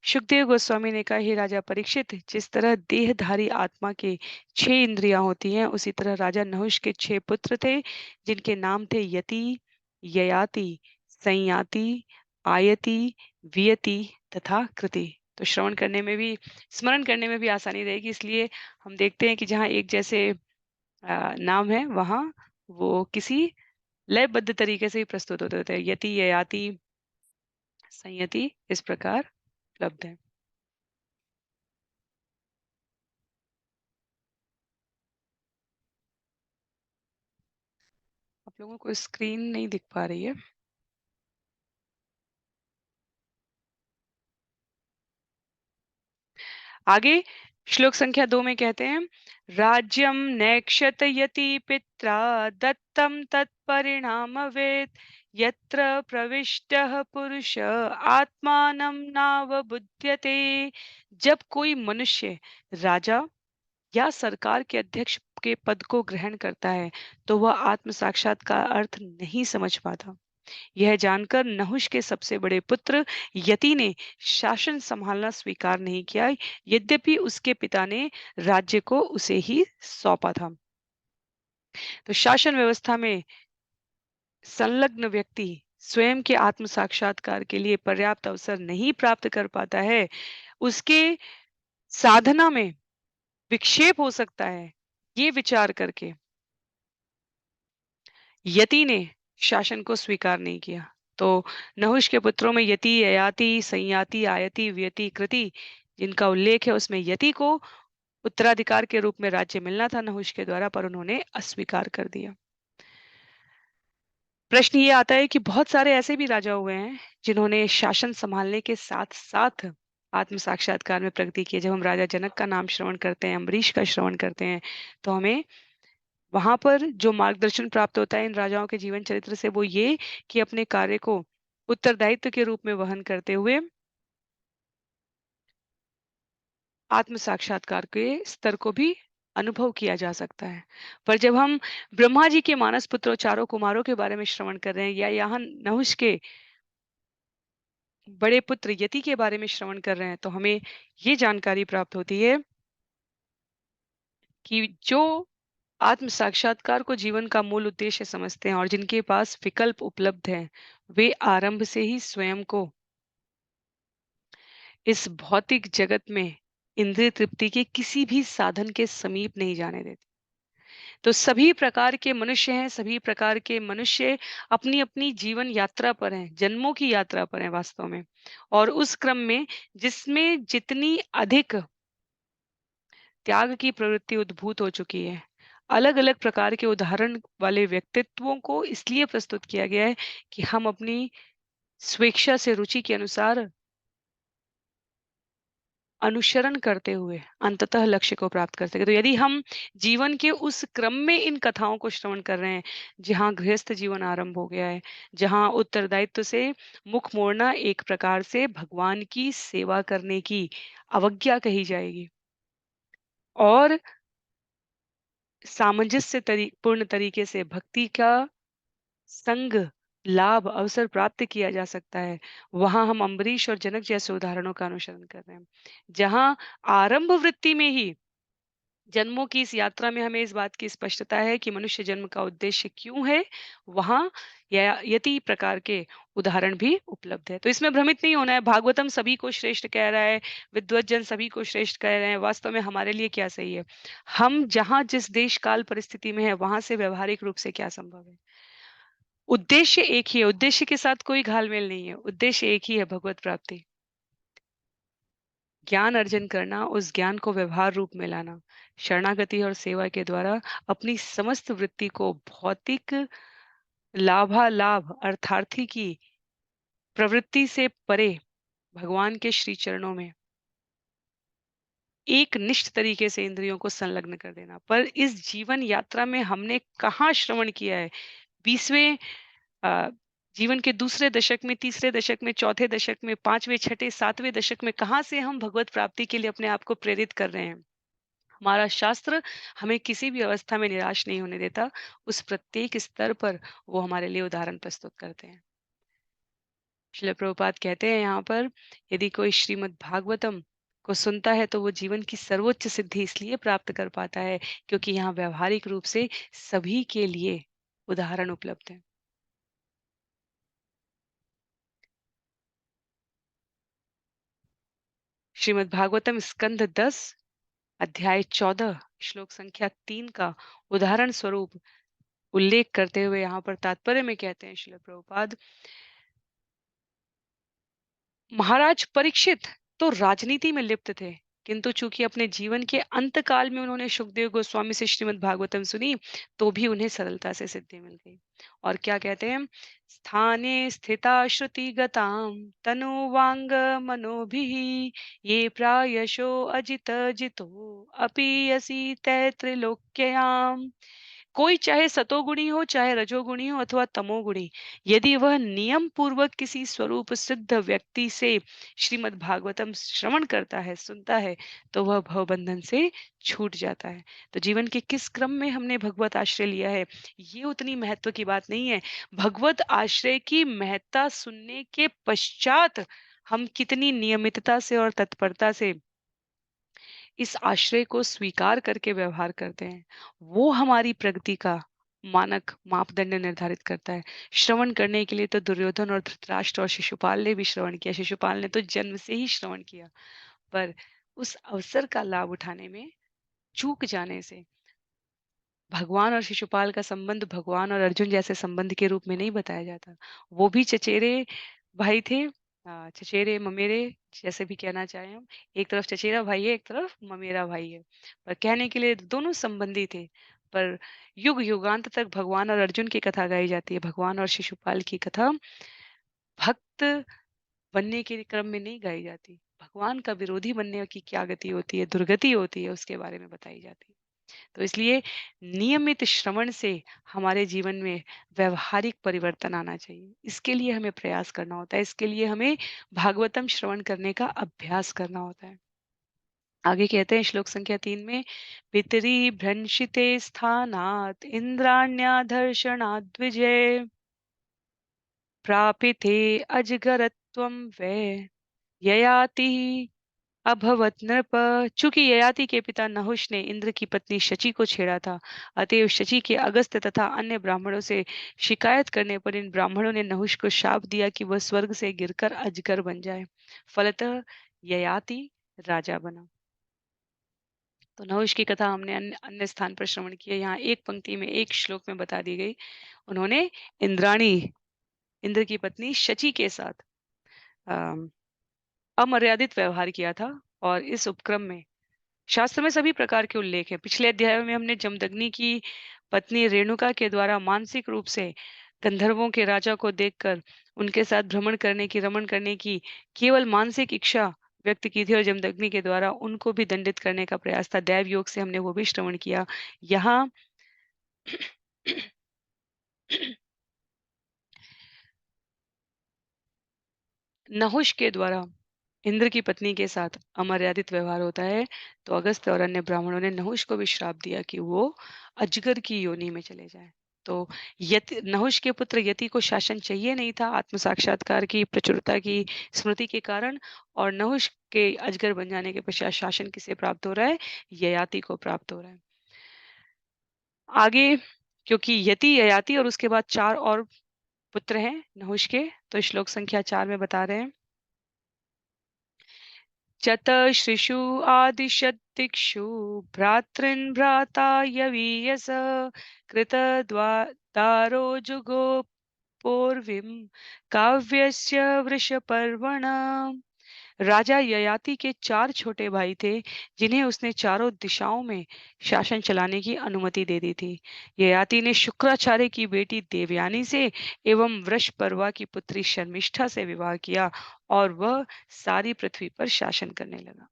सुखदेव गोस्वामी ने कहा, हे राजा परीक्षित, जिस तरह देहधारी आत्मा के 6 इंद्रियां होती हैं, उसी तरह राजा नहुष के 6 पुत्र थे, जिनके नाम थे यति, ययाति, संयाति, आयति, वियति तथा कृति। तो श्रवण करने में भी, स्मरण करने में भी आसानी रहेगी। इसलिए हम देखते हैं कि जहाँ एक जैसे नाम है वहाँ वो किसी लयबद्ध तरीके से ही प्रस्तुत होते हैं। यति, ययाति, संयति इस प्रकार उपलब्ध है। आप लोगों को स्क्रीन नहीं दिख पा रही है। आगे श्लोक संख्या 2 में कहते हैं, राज्यम नैक्षतयति पित्रा दत्तम तत्परिणाम वेद यत्र प्रविष्टः पुरुष आत्मानं नावबुध्यते। जब कोई मनुष्य राजा या सरकार के अध्यक्ष के पद को ग्रहण करता है तो वह आत्म साक्षात्कार अर्थ नहीं समझ पाता। यह जानकर नहुष के सबसे बड़े पुत्र यति ने शासन संभालना स्वीकार नहीं किया, यद्यपि उसके पिता ने राज्य को उसे ही सौंपा था। तो शासन व्यवस्था में संलग्न व्यक्ति स्वयं के आत्म साक्षात्कार के लिए पर्याप्त अवसर नहीं प्राप्त कर पाता है। उसके साधना में विक्षेप हो सकता है, ये विचार करके यति ने शासन को स्वीकार नहीं किया। तो नहुष के पुत्रों में यति, ययाति, संयाति, आयति, व्यति, कृति जिनका उल्लेख है, उसमें यति को उत्तराधिकार के रूप में राज्य मिलना था नहुष के द्वारा, पर उन्होंने अस्वीकार कर दिया। प्रश्न ये आता है कि बहुत सारे ऐसे भी राजा हुए हैं जिन्होंने शासन संभालने के साथ साथ आत्म साक्षात्कार में प्रगति की। जब हम राजा जनक का नाम श्रवण करते हैं, अम्बरीश का श्रवण करते हैं, तो हमें वहां पर जो मार्गदर्शन प्राप्त होता है इन राजाओं के जीवन चरित्र से, वो ये कि अपने कार्य को उत्तरदायित्व के रूप में वहन करते हुए आत्म साक्षात्कार के स्तर को भी अनुभव किया जा सकता है। पर जब हम ब्रह्मा जी के मानस पुत्रों चारों कुमारों के बारे में श्रवण कर रहे हैं या यहाँ नहुष के बड़े पुत्र यति के बारे में श्रवण कर रहे हैं, तो हमें ये जानकारी प्राप्त होती है कि जो आत्म साक्षात्कार को जीवन का मूल उद्देश्य समझते हैं और जिनके पास विकल्प उपलब्ध हैं, वे आरंभ से ही स्वयं को इस भौतिक जगत में इंद्रिय तृप्ति के किसी भी साधन के समीप नहीं जाने देते। तो सभी प्रकार के मनुष्य हैं, सभी प्रकार के मनुष्य अपनी अपनी जीवन यात्रा पर हैं, जन्मों की यात्रा पर हैं वास्तव में। और उस क्रम में जिसमें जितनी अधिक त्याग की प्रवृत्ति उद्भूत हो चुकी है, अलग अलग प्रकार के उदाहरण वाले व्यक्तित्वों को इसलिए प्रस्तुत किया गया है कि हम अपनी स्वेच्छा से रुचि के अनुसार अनुसरण करते हुए अंततः लक्ष्य को प्राप्त कर सके। तो यदि हम जीवन के उस क्रम में इन कथाओं को श्रवण कर रहे हैं, जहाँ गृहस्थ जीवन आरंभ हो गया है, जहाँ उत्तरदायित्व से मुख मोड़ना एक प्रकार से भगवान की सेवा करने की अवज्ञा कही जाएगी और पूर्ण तरीके से भक्ति का संग लाभ अवसर प्राप्त किया जा सकता है, वहां हम अम्बरीश और जनक जैसे उदाहरणों का अनुसरण कर रहे हैं, जहां आरंभ वृत्ति में ही जन्मों की इस यात्रा में हमें इस बात की स्पष्टता है कि मनुष्य जन्म का उद्देश्य क्यों है, वहां या यति प्रकार के उदाहरण भी उपलब्ध है। तो इसमें भ्रमित नहीं होना है। भागवतम सभी को श्रेष्ठ कह रहा है, विद्वज्जन सभी को श्रेष्ठ कह रहे हैं, वास्तव में हमारे लिए क्या सही है, हम जहां जिस देश काल परिस्थिति में है वहां से व्यवहारिक रूप से क्या संभव है। उद्देश्य एक ही है, उद्देश्य के साथ कोई घालमेल नहीं है, उद्देश्य एक ही है, भगवत प्राप्ति, ज्ञान अर्जन करना, उस ज्ञान को व्यवहार रूप में लाना, शरणागति और सेवा के द्वारा अपनी समस्त वृत्ति को भौतिक लाभालाभ अर्थार्थी की प्रवृत्ति से परे भगवान के श्री चरणों में एक निष्ठ तरीके से इंद्रियों को संलग्न कर देना। पर इस जीवन यात्रा में हमने कहाँ श्रवण किया है? 20वें अ, जीवन के दूसरे दशक में, तीसरे दशक में, चौथे दशक में, 5वें, छठे, 7वें दशक में कहाँ से हम भगवत प्राप्ति के लिए अपने आप को प्रेरित कर रहे हैं? हमारा शास्त्र हमें किसी भी अवस्था में निराश नहीं होने देता। उस प्रत्येक स्तर पर वो हमारे लिए उदाहरण प्रस्तुत करते हैं। श्रील प्रभुपाद कहते हैं यहाँ पर, यदि कोई श्रीमद् भागवतम को सुनता है तो वो जीवन की सर्वोच्च सिद्धि इसलिए प्राप्त कर पाता है क्योंकि यहाँ व्यवहारिक रूप से सभी के लिए उदाहरण उपलब्ध है। श्रीमद् भागवतम स्कंद 10 अध्याय 14 श्लोक संख्या 3 का उदाहरण स्वरूप उल्लेख करते हुए यहाँ पर तात्पर्य में कहते हैं श्रील प्रभुपाद, महाराज परीक्षित तो राजनीति में लिप्त थे, किंतु चूंकि अपने जीवन के अंत काल में उन्होंने सुखदेव गोस्वामी से श्रीमद् भागवतम सुनी, तो भी उन्हें सरलता से सिद्धि मिल गई। और क्या कहते हैं, स्थाने स्थिता श्रुति गताम तनुवांग मनोभिः ये प्रायशो अजित जितो अपि यसी तैत्रिलोक्ययाम। कोई चाहे सतोगुणी हो, चाहे रजोगुणी हो अथवा तमोगुणी, यदि वह नियम पूर्वक किसी स्वरूप सिद्ध व्यक्ति से श्रीमद् भागवतम श्रवण करता है, सुनता है, तो वह भवबंधन से छूट जाता है। तो जीवन के किस क्रम में हमने भगवत आश्रय लिया है, ये उतनी महत्व की बात नहीं है। भगवत आश्रय की महत्ता सुनने के पश्चात हम कितनी नियमितता से और तत्परता से इस आश्रय को स्वीकार करके व्यवहार करते हैं, वो हमारी प्रगति का मानक मापदंड निर्धारित करता है। श्रवण करने के लिए तो दुर्योधन और धृतराष्ट्र और शिशुपाल ने भी श्रवण किया, शिशुपाल ने तो जन्म से ही श्रवण किया, पर उस अवसर का लाभ उठाने में चूक जाने से भगवान और शिशुपाल का संबंध भगवान और अर्जुन जैसे संबंध के रूप में नहीं बताया जाता। वो भी चचेरे भाई थे, चचेरे ममेरे जैसे भी कहना चाहें हम। एक तरफ चचेरा भाई है, एक तरफ ममेरा भाई है, पर कहने के लिए दोनों संबंधी थे। पर युग युगांत तक भगवान और अर्जुन की कथा गाई जाती है, भगवान और शिशुपाल की कथा भक्त बनने के क्रम में नहीं गाई जाती। भगवान का विरोधी बनने की क्या गति होती है, दुर्गति होती है, उसके बारे में बताई जाती है। तो इसलिए नियमित श्रवण से हमारे जीवन में व्यवहारिक परिवर्तन आना चाहिए। इसके लिए हमें प्रयास करना होता है, इसके लिए हमें भागवतम श्रवण करने का अभ्यास करना होता है। आगे कहते हैं श्लोक संख्या 3 में, पितरी भ्रंशिते स्थानात् इंद्राण्याधर्षणाद् द्विजय प्रापिते अजगरत्वं वै ययाति अभवत नृप। चूंकि ययाति के पिता नहुष ने इंद्र की पत्नी शची को छेड़ा था, अतएव शची के अगस्त्य तथा अन्य ब्राह्मणों से शिकायत करने पर इन ब्राह्मणों ने नहुष को शाप दिया कि वह स्वर्ग से गिरकर अजगर बन जाए। फलतः ययाति राजा बना। तो नहुष की कथा हमने अन्य अन्य स्थान पर श्रवण किया, यहाँ एक पंक्ति में एक श्लोक में बता दी गई। उन्होंने इंद्राणी, इंद्र की पत्नी शची के साथ अम, अमर्यादित व्यवहार किया था। और इस उपक्रम में शास्त्र में सभी प्रकार के उल्लेख है। पिछले अध्याय में हमने जमदग्नि की पत्नी रेणुका के द्वारा मानसिक रूप से गंधर्वों के राजा को देखकर उनके साथ रमण करने की केवल मानसिक इच्छा व्यक्त की थी, और जमदग्नि के द्वारा उनको भी दंडित करने का प्रयास था। दैव योग से हमने वो भी श्रवण किया। यहाँ नहुष के द्वारा इंद्र की पत्नी के साथ अमर्यादित व्यवहार होता है, तो अगस्त्य और अन्य ब्राह्मणों ने नहुष को भी श्राप दिया कि वो अजगर की योनि में चले जाए। तो यति, नहुष के पुत्र यति को शासन चाहिए नहीं था आत्म साक्षात्कार की प्रचुरता की स्मृति के कारण, और नहुष के अजगर बन जाने के पश्चात शासन किसे प्राप्त हो रहा है? ययाति को प्राप्त हो रहा है। आगे क्योंकि यति, ययाति और उसके बाद 4 और पुत्र हैं नहुष के, तो श्लोक संख्या 4 में बता रहे हैं, चतश्रिषु आदिशत्तिक्षु भ्रातॄन् भ्राता यवीयस कृतद्वारो जुगो पूर्वीं काव्यस्य वृषपर्वण। राजा ययाति के 4 छोटे भाई थे, जिन्हें उसने चारों दिशाओं में शासन चलाने की अनुमति दे दी थी। ययाति ने शुक्राचार्य की बेटी देवयानी से एवं वृषपर्वा की पुत्री शर्मिष्ठा से विवाह किया, और वह सारी पृथ्वी पर शासन करने लगा।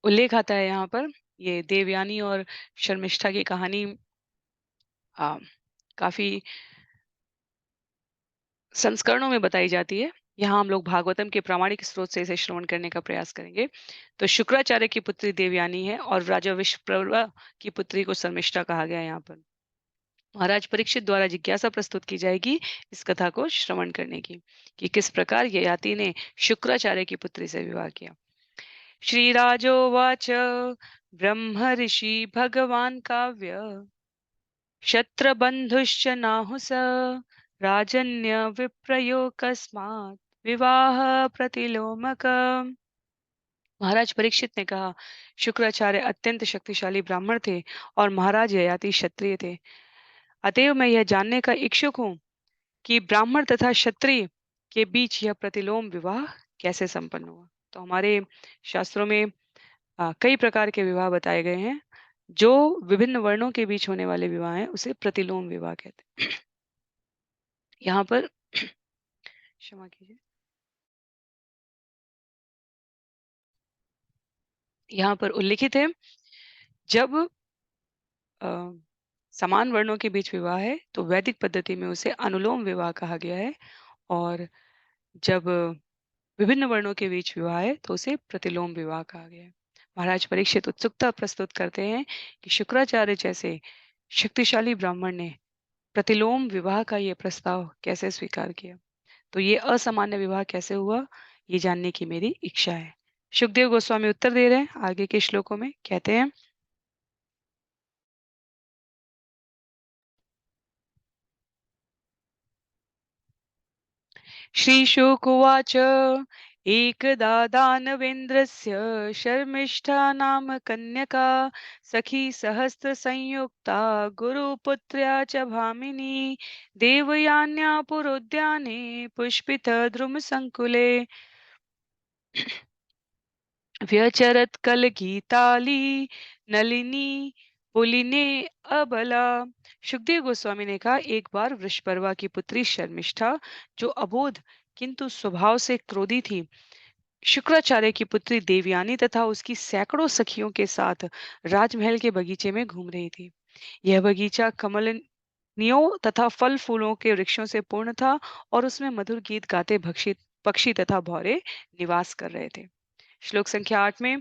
उल्लेख आता है यहाँ पर, ये देवयानी और शर्मिष्ठा की कहानी आ, काफी संस्करणों में बताई जाती है। यहाँ हम लोग भागवतम के प्रामाणिक स्रोत से इसे श्रवण करने का प्रयास करेंगे। तो शुक्राचार्य की पुत्री देवयानी है, और राजा विश्वप्रभा की पुत्री को शर्मिष्ठा कहा गया है। यहाँ पर महाराज परीक्षित द्वारा जिज्ञासा प्रस्तुत की जाएगी इस कथा को श्रवण करने की, कि किस प्रकार ययाति ने शुक्राचार्य की पुत्री से विवाह किया। श्रीराजोवाच ब्रह्म ऋषि भगवान काव्य शत्रबन्धुश्च नाहुस राजन्य विप्रयोगस्मात् विवाह प्रतिलोमक। महाराज परीक्षित ने कहा, शुक्राचार्य अत्यंत शक्तिशाली ब्राह्मण थे और महाराज ययाति क्षत्रिय थे। अतएव मैं यह जानने का इच्छुक हूँ कि ब्राह्मण तथा क्षत्रिय के बीच यह प्रतिलोम विवाह कैसे संपन्न हुआ। तो हमारे शास्त्रों में कई प्रकार के विवाह बताए गए हैं। जो विभिन्न वर्णों के बीच होने वाले विवाह हैं उसे प्रतिलोम विवाह कहते हैं। यहाँ पर क्षमा कीजिए, यहाँ पर उल्लिखित है, जब अ, समान वर्णों के बीच विवाह है तो वैदिक पद्धति में उसे अनुलोम विवाह कहा गया है, और जब विभिन्न वर्णों के बीच विवाह है तो उसे प्रतिलोम विवाह कहा गया है। महाराज परीक्षित उत्सुकता प्रस्तुत करते हैं कि शुक्राचार्य जैसे शक्तिशाली ब्राह्मण ने प्रतिलोम विवाह का यह प्रस्ताव कैसे स्वीकार किया। तो ये असामान्य विवाह कैसे हुआ, ये जानने की मेरी इच्छा है। सुखदेव गोस्वामी उत्तर दे रहे हैं आगे के श्लोकों में, कहते हैं, श्रीशुकुवाच एकदा दानवेन्द्रस्य शर्मिष्ठा नाम कन्यका सखी सहस्रसंयुक्ता गुरुपुत्र्या च भामिनी देवयान्या पुरोद्याने पुष्पितद्रुमसङ्कुले व्यचरत कलगीताली नलिनी पुलिने अबला। सुखदेव गोस्वामी ने कहा, एक बार वृषपर्वा की पुत्री शर्मिष्ठा, जो अबोध किंतु स्वभाव से क्रोधी थी, शुक्राचार्य की पुत्री देवयानी तथा उसकी सैकड़ों सखियों के साथ राजमहल के बगीचे में घूम रही थी। यह बगीचा कमलनियों तथा फल फूलों के वृक्षों से पूर्ण था और उसमें मधुर गीत गाते भक्षी पक्षी तथा भौरे निवास कर रहे थे। श्लोक संख्या 8 में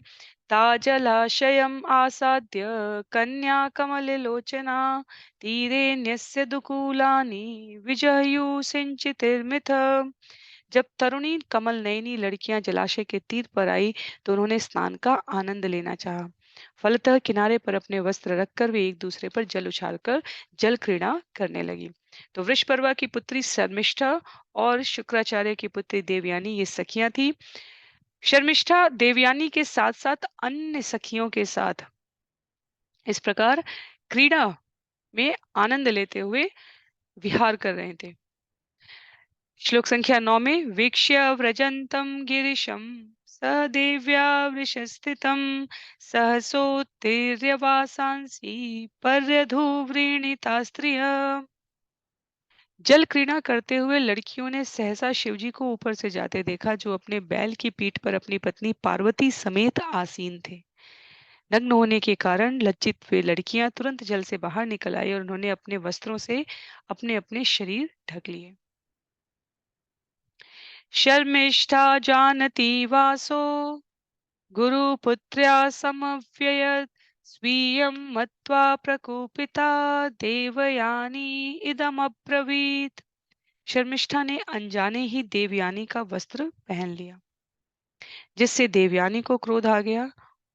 ताजलाशयम् आसाद्य कन्या कमललोचना तीरे न्यस्य दुकूलानि विजयू सिंचितिर्मिथ। जब तरुणी कमल नयनी लड़कियां जलाशय के तीर पर आई तो उन्होंने स्नान का आनंद लेना चाहा। फलतः किनारे पर अपने वस्त्र रखकर वे एक दूसरे पर जल उछालकर जल क्रीड़ा करने लगी। तो वृषपर्वा की पुत्री शर्मिष्ठा और शुक्राचार्य की पुत्री देवयानी ये सखियां थी। शर्मिष्ठा देवयानी के साथ साथ अन्य सखियों के साथ इस प्रकार क्रीड़ा में आनंद लेते हुए विहार कर रहे थे। श्लोक संख्या 9 में वीक्ष्य व्रजंतम गिरिशम स देव्या वृषस्थितम सहसोत्तीर्य वासांसी पर्यधूवृणीता स्त्रिय। जल क्रीड़ा करते हुए लड़कियों ने सहसा शिवजी को ऊपर से जाते देखा, जो अपने बैल की पीठ पर अपनी पत्नी पार्वती समेत आसीन थे। नग्न होने के कारण लज्जित वे लड़कियां तुरंत जल से बाहर निकल आई और उन्होंने अपने वस्त्रों से अपने अपने शरीर ढक लिए। शर्मिष्ठा जानती वासो गुरुपुत्र्या समव्ययत् स्वीयं मत्वा प्रकोपिता देवयानी इदमब्रवीत्। शर्मिष्ठा ने अनजाने ही देवयानी का वस्त्र पहन लिया, जिससे देवयानी को क्रोध आ गया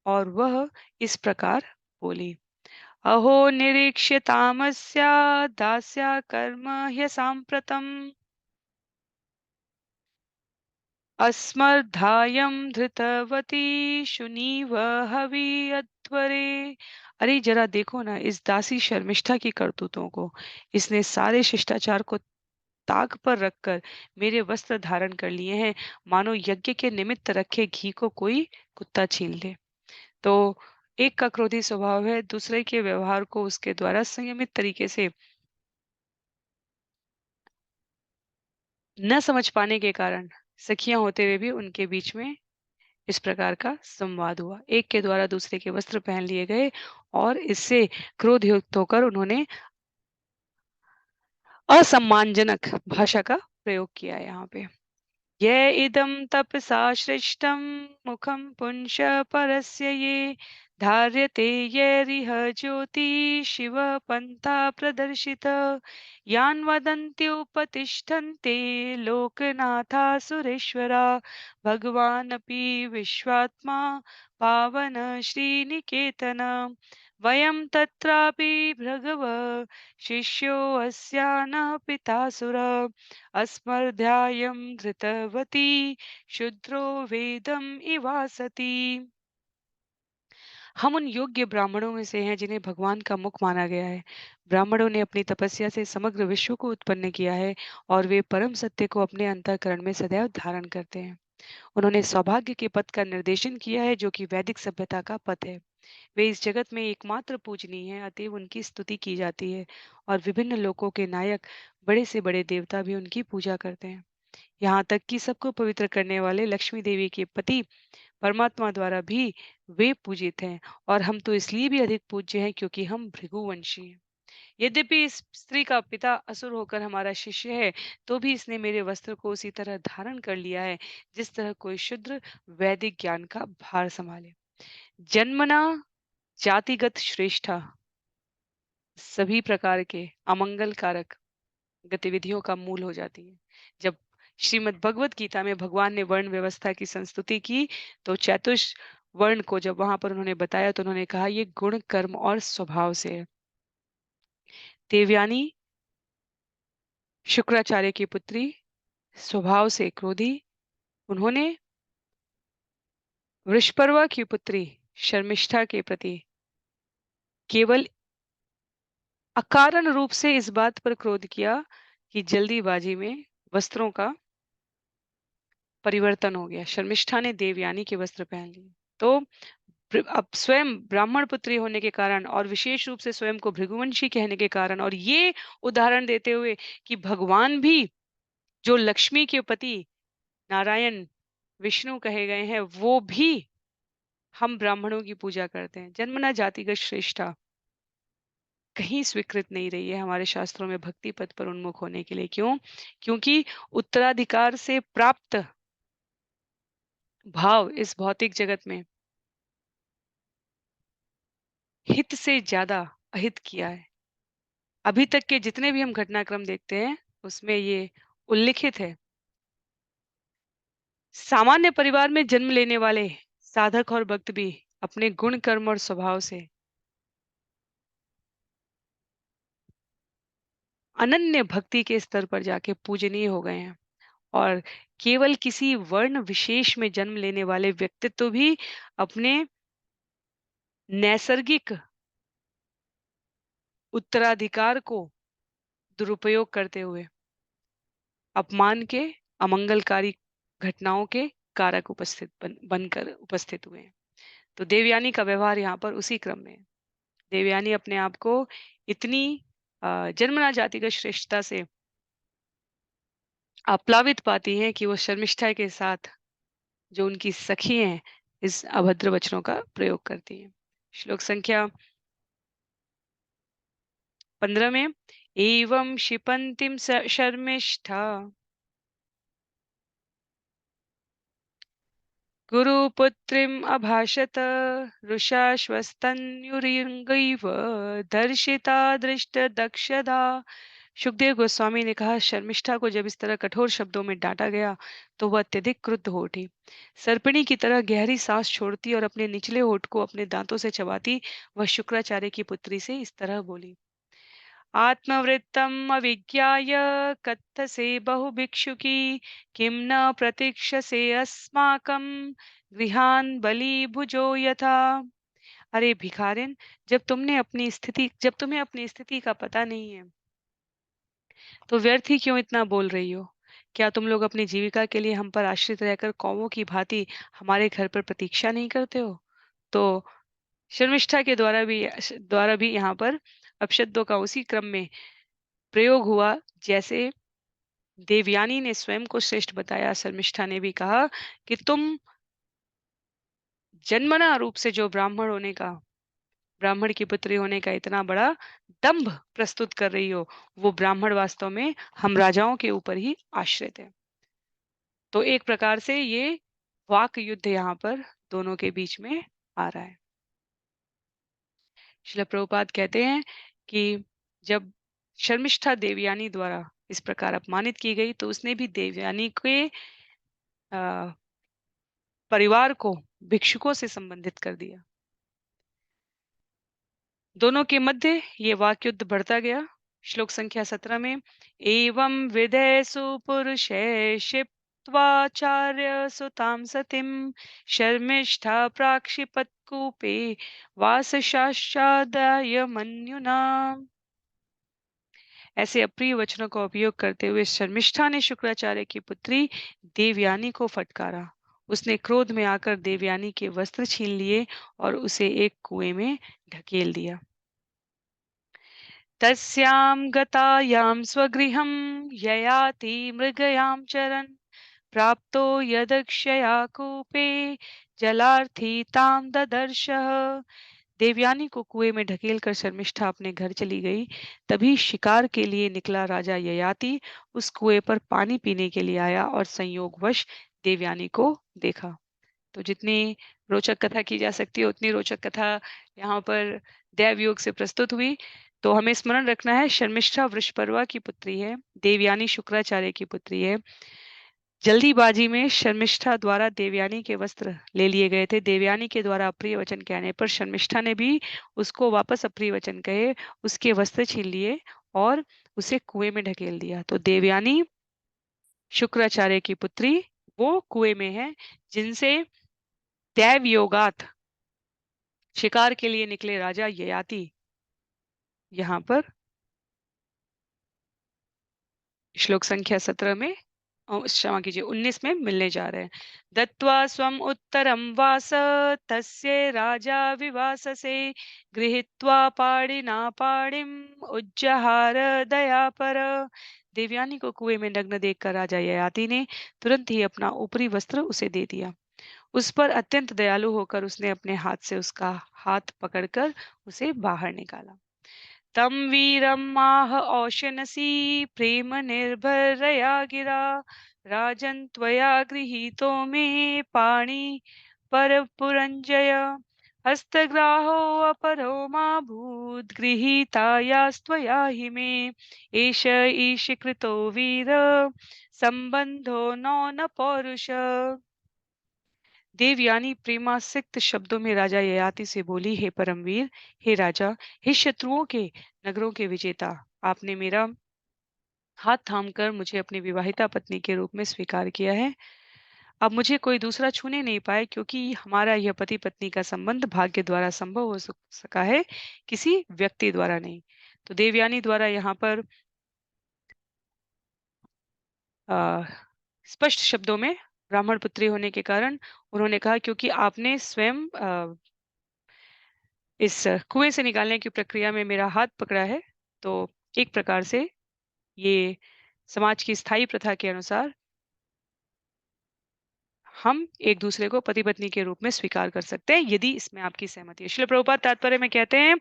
और वह इस प्रकार बोली, अहो निरीक्ष्यतामस्या दास्या कर्म ह्यसाम्प्रतम् अस्मद्धायं धृतवती शुनीव हवियध्वरे। अरे जरा देखो ना इस दासी शर्मिष्ठा की करतूतों को। इसने सारे शिष्टाचार को ताक पर रखकर मेरे वस्त्र धारण कर लिए हैं, मानो यज्ञ के निमित्त रखे घी को कोई कुत्ता छीन ले। तो एक का क्रोधी स्वभाव है, दूसरे के व्यवहार को उसके द्वारा संयमित तरीके से न समझ पाने के कारण सखियां होते हुए भी उनके बीच में इस प्रकार का संवाद हुआ। एक के द्वारा दूसरे के वस्त्र पहन लिए गए और इससे क्रोधयुक्त होकर उन्होंने असम्मानजनक भाषा का प्रयोग किया है यहाँ पे। ये इदं तपसा सृष्टं मुखं पुंस परस्य ये धार्यते येरिह ज्योति शिव पंथा प्रदर्शित यान् वदन्त्युपतिष्ठन्ते लोकनाथा सुरेश्वरा भगवानपि विश्वात्मा पावन श्रीनिकेतन वयं तत्रापि भृगव शिष्यो अस्या न पितासुर अस्मद्धायं धृतवती शूद्रो वेदम इवासति। हम उन योग्य ब्राह्मणों में से हैं जिन्हें भगवान का मुख माना गया है। ब्राह्मणों ने अपनी तपस्या से समग्र विश्व को उत्पन्न किया है और वे परम सत्य को अपने अंतःकरण में सदैव धारण करते हैं। उन्होंने सौभाग्य के पथ का निर्देशन किया है, जो कि वैदिक सभ्यता का पथ है। वे इस जगत में एकमात्र पूजनीय हैं, अतएव उनकी स्तुति की जाती है और विभिन्न लोकों के नायक बड़े से बड़े देवता भी उनकी पूजा करते हैं। यहाँ तक कि सबको पवित्र करने वाले लक्ष्मी देवी के पति परमात्मा द्वारा भी वे पूजित हैं, और हम तो इसलिए भी अधिक पूज्य हैं क्योंकि हम भृगुवंशी हैं। यद्यपि इस स्त्री का पिता असुर होकर हमारा शिष्य है, तो भी इसने मेरे वस्त्र को उसी तरह धारण कर लिया है जिस तरह कोई शूद्र वैदिक ज्ञान का भार संभाले। जन्मना जातिगत श्रेष्ठा सभी प्रकार के अमंगल कारक गतिविधियों का मूल हो जाती है। जब श्रीमद् भगवत गीता में भगवान ने वर्ण व्यवस्था की संस्तुति की, तो चैतुष वर्ण को जब वहां पर उन्होंने बताया तो उन्होंने कहा ये गुण कर्म और स्वभाव से है। देवयानी शुक्राचार्य की पुत्री स्वभाव से क्रोधी, उन्होंने वृषपर्वा की पुत्री शर्मिष्ठा के प्रति केवल अकारण रूप से इस बात पर क्रोध किया कि जल्दीबाजी में वस्त्रों का परिवर्तन हो गया। शर्मिष्ठा ने देवयानी के वस्त्र पहन लिए। तो अब स्वयं ब्राह्मण पुत्री होने के कारण और विशेष रूप से स्वयं को भृगुवंशी कहने के कारण और ये उदाहरण देते हुए कि भगवान भी जो लक्ष्मी के पति नारायण विष्णु कहे गए हैं वो भी हम ब्राह्मणों की पूजा करते हैं। जन्मना जातिगत श्रेष्ठता कहीं स्वीकृत नहीं रही है हमारे शास्त्रों में भक्ति पथ पर उन्मुख होने के लिए। क्यों? क्योंकि उत्तराधिकार से प्राप्त भाव इस भौतिक जगत में हित से ज्यादा अहित किया है। अभी तक के जितने भी हम घटनाक्रम देखते हैं उसमें ये उल्लिखित है। सामान्य परिवार में जन्म लेने वाले साधक और भक्त भी अपने गुण कर्म और स्वभाव से अनन्य भक्ति के स्तर पर जाके पूजनीय हो गए हैं। और केवल किसी वर्ण विशेष में जन्म लेने वाले व्यक्तित्व भी अपने नैसर्गिक उत्तराधिकार को दुरुपयोग करते हुए अपमान के अमंगलकारी घटनाओं के कारक बनकर उपस्थित हुए हैं। तो देवयानी का व्यवहार यहाँ पर उसी क्रम में है। देवयानी अपने आप को इतनी जन्मना जातिगत श्रेष्ठता से आप्लावित पाती हैं कि वो शर्मिष्ठा के साथ जो उनकी सखी हैं इस अभद्र वचनों का प्रयोग करती हैं। श्लोक संख्या 15 में एवं क्षिपन्तीं शर्मिष्ठा गुरुपुत्रीम् अभाषत रुषा श्वस्तन्युरिङ्गैव दर्शिता दृष्टदक्षदा। सुखदेव गोस्वामी ने कहा शर्मिष्ठा को जब इस तरह कठोर शब्दों में डांटा गया तो वह अत्यधिक क्रुद्ध हो उठी। सर्पिणी की तरह गहरी सांस छोड़ती और अपने निचले होठ को अपने दांतों से चबाती वह शुक्राचार्य की पुत्री से इस तरह बोली। आत्मवृत्तम् अविज्ञाय कथसे बहुभिक्षुकी किं न प्रतीक्षसे अस्माकं गृहान् बलिभुजो यथा। अरे भिखारिन, जब तुम्हें अपनी स्थिति का पता नहीं है तो व्यर्थ ही क्यों इतना बोल रही हो? क्या तुम लोग अपनी जीविका के लिए हम पर आश्रित रहकर कौवों की भांति हमारे घर पर प्रतीक्षा नहीं करते हो? तो शर्मिष्ठा के द्वारा भी यहाँ पर अपशब्दों का उसी क्रम में प्रयोग हुआ जैसे देवयानी ने स्वयं को श्रेष्ठ बताया। शर्मिष्ठा ने भी कहा कि तुम जन्मना रूप से जो ब्राह्मण की पुत्री होने का इतना बड़ा दंभ प्रस्तुत कर रही हो, वो ब्राह्मण वास्तव में हम राजाओं के ऊपर ही आश्रित है। तो एक प्रकार से ये वाक युद्ध यहाँ पर दोनों के बीच में आ रहा है। श्रील प्रभुपाद कहते हैं कि जब शर्मिष्ठा देवयानी द्वारा इस प्रकार अपमानित की गई तो उसने भी देवयानी के परिवार को भिक्षुकों से संबंधित कर दिया। दोनों के मध्य ये वाक्युद्ध बढ़ता गया। श्लोक संख्या 17 में एवं विदेशु पुरुषे क्षिप्त्वाचार्य सुतां सतीं शर्मिष्ठा प्राक्षिपत्कूपे वासशास्त्रादाय मन्युना। ऐसे अप्रिय वचनों का उपयोग करते हुए शर्मिष्ठा ने शुक्राचार्य की पुत्री देवयानी को फटकारा। उसने क्रोध में आकर देवयानी के वस्त्र छीन लिए और उसे एक कुएं में ढकेल दिया। तस्यां गतायां स्वगृहं ययाति मृगयां चरन् प्राप्तो यदक्षया कूपे जलार्थी तां ददर्शः। देवयानी को कुएं में ढकेल कर शर्मिष्ठा अपने घर चली गई। तभी शिकार के लिए निकला राजा ययाति उस कुएं पर पानी पीने के लिए आया और संयोगवश देवयानी को देखा। तो जितनी रोचक कथा की जा सकती है उतनी रोचक कथा यहाँ पर दैवयोग से प्रस्तुत हुई। तो हमें स्मरण रखना है शर्मिष्ठा वृषपर्वा की पुत्री है, देवयानी शुक्राचार्य की पुत्री है। जल्दीबाजी में शर्मिष्ठा द्वारा देवयानी के वस्त्र ले लिए गए थे। देवयानी के द्वारा अप्रिय वचन कहने पर शर्मिष्ठा ने भी उसको वापस अप्रिय वचन कहे, उसके वस्त्र छीन लिए और उसे कुएं में ढकेल दिया। तो देवयानी शुक्राचार्य की पुत्री वो कुएं में है जिनसे दैव योगात शिकार के लिए निकले राजा ययाति यहाँ पर श्लोक संख्या 17 में क्षमा कीजिए 19 में मिलने जा रहे हैं। दत्वा स्वम उत्तरम वास तस्य राजा विवाससे गृहीत्वा पाणिना पाणिम उज्जहार दयापर। देवयानी को कुएं में नग्न देखकर राजा ययाति ने तुरंत ही अपना ऊपरी वस्त्र उसे दे दिया। उस पर अत्यंत दयालु होकर उसने अपने हाथ से उसका हाथ पकड़कर उसे बाहर निकाला। तं वीरमाह औशनसी प्रेम निर्भरया गिरा राजन् त्वया गृहीतो मे पाणि परपुरञ्जय हस्तग्राहो अपरो मा भूत् गृहीतायास्त्वया हि मे एष ईशकृतो वीर संबंधो न पौरुष। देवयानी प्रेमासिक्त शब्दों में राजा ययाति से बोली, हे परमवीर, हे राजा, हे शत्रुओं के नगरों के विजेता, आपने मेरा हाथ थामकर मुझे अपनी विवाहिता पत्नी के रूप में स्वीकार किया है। अब मुझे कोई दूसरा छूने नहीं पाए, क्योंकि हमारा यह पति पत्नी का संबंध भाग्य द्वारा संभव हो सका है, किसी व्यक्ति द्वारा नहीं। तो देवयानी द्वारा यहाँ पर अ, स्पष्ट शब्दों में ब्राह्मण पुत्री होने के कारण उन्होंने कहा, क्योंकि आपने स्वयं इस कुएं से निकालने की प्रक्रिया में मेरा हाथ पकड़ा है, तो एक प्रकार से ये समाज की स्थायी प्रथा के अनुसार हम एक दूसरे को पति पत्नी के रूप में स्वीकार कर सकते हैं, यदि इसमें आपकी सहमति है। श्रील प्रभुपाद तात्पर्य में कहते हैं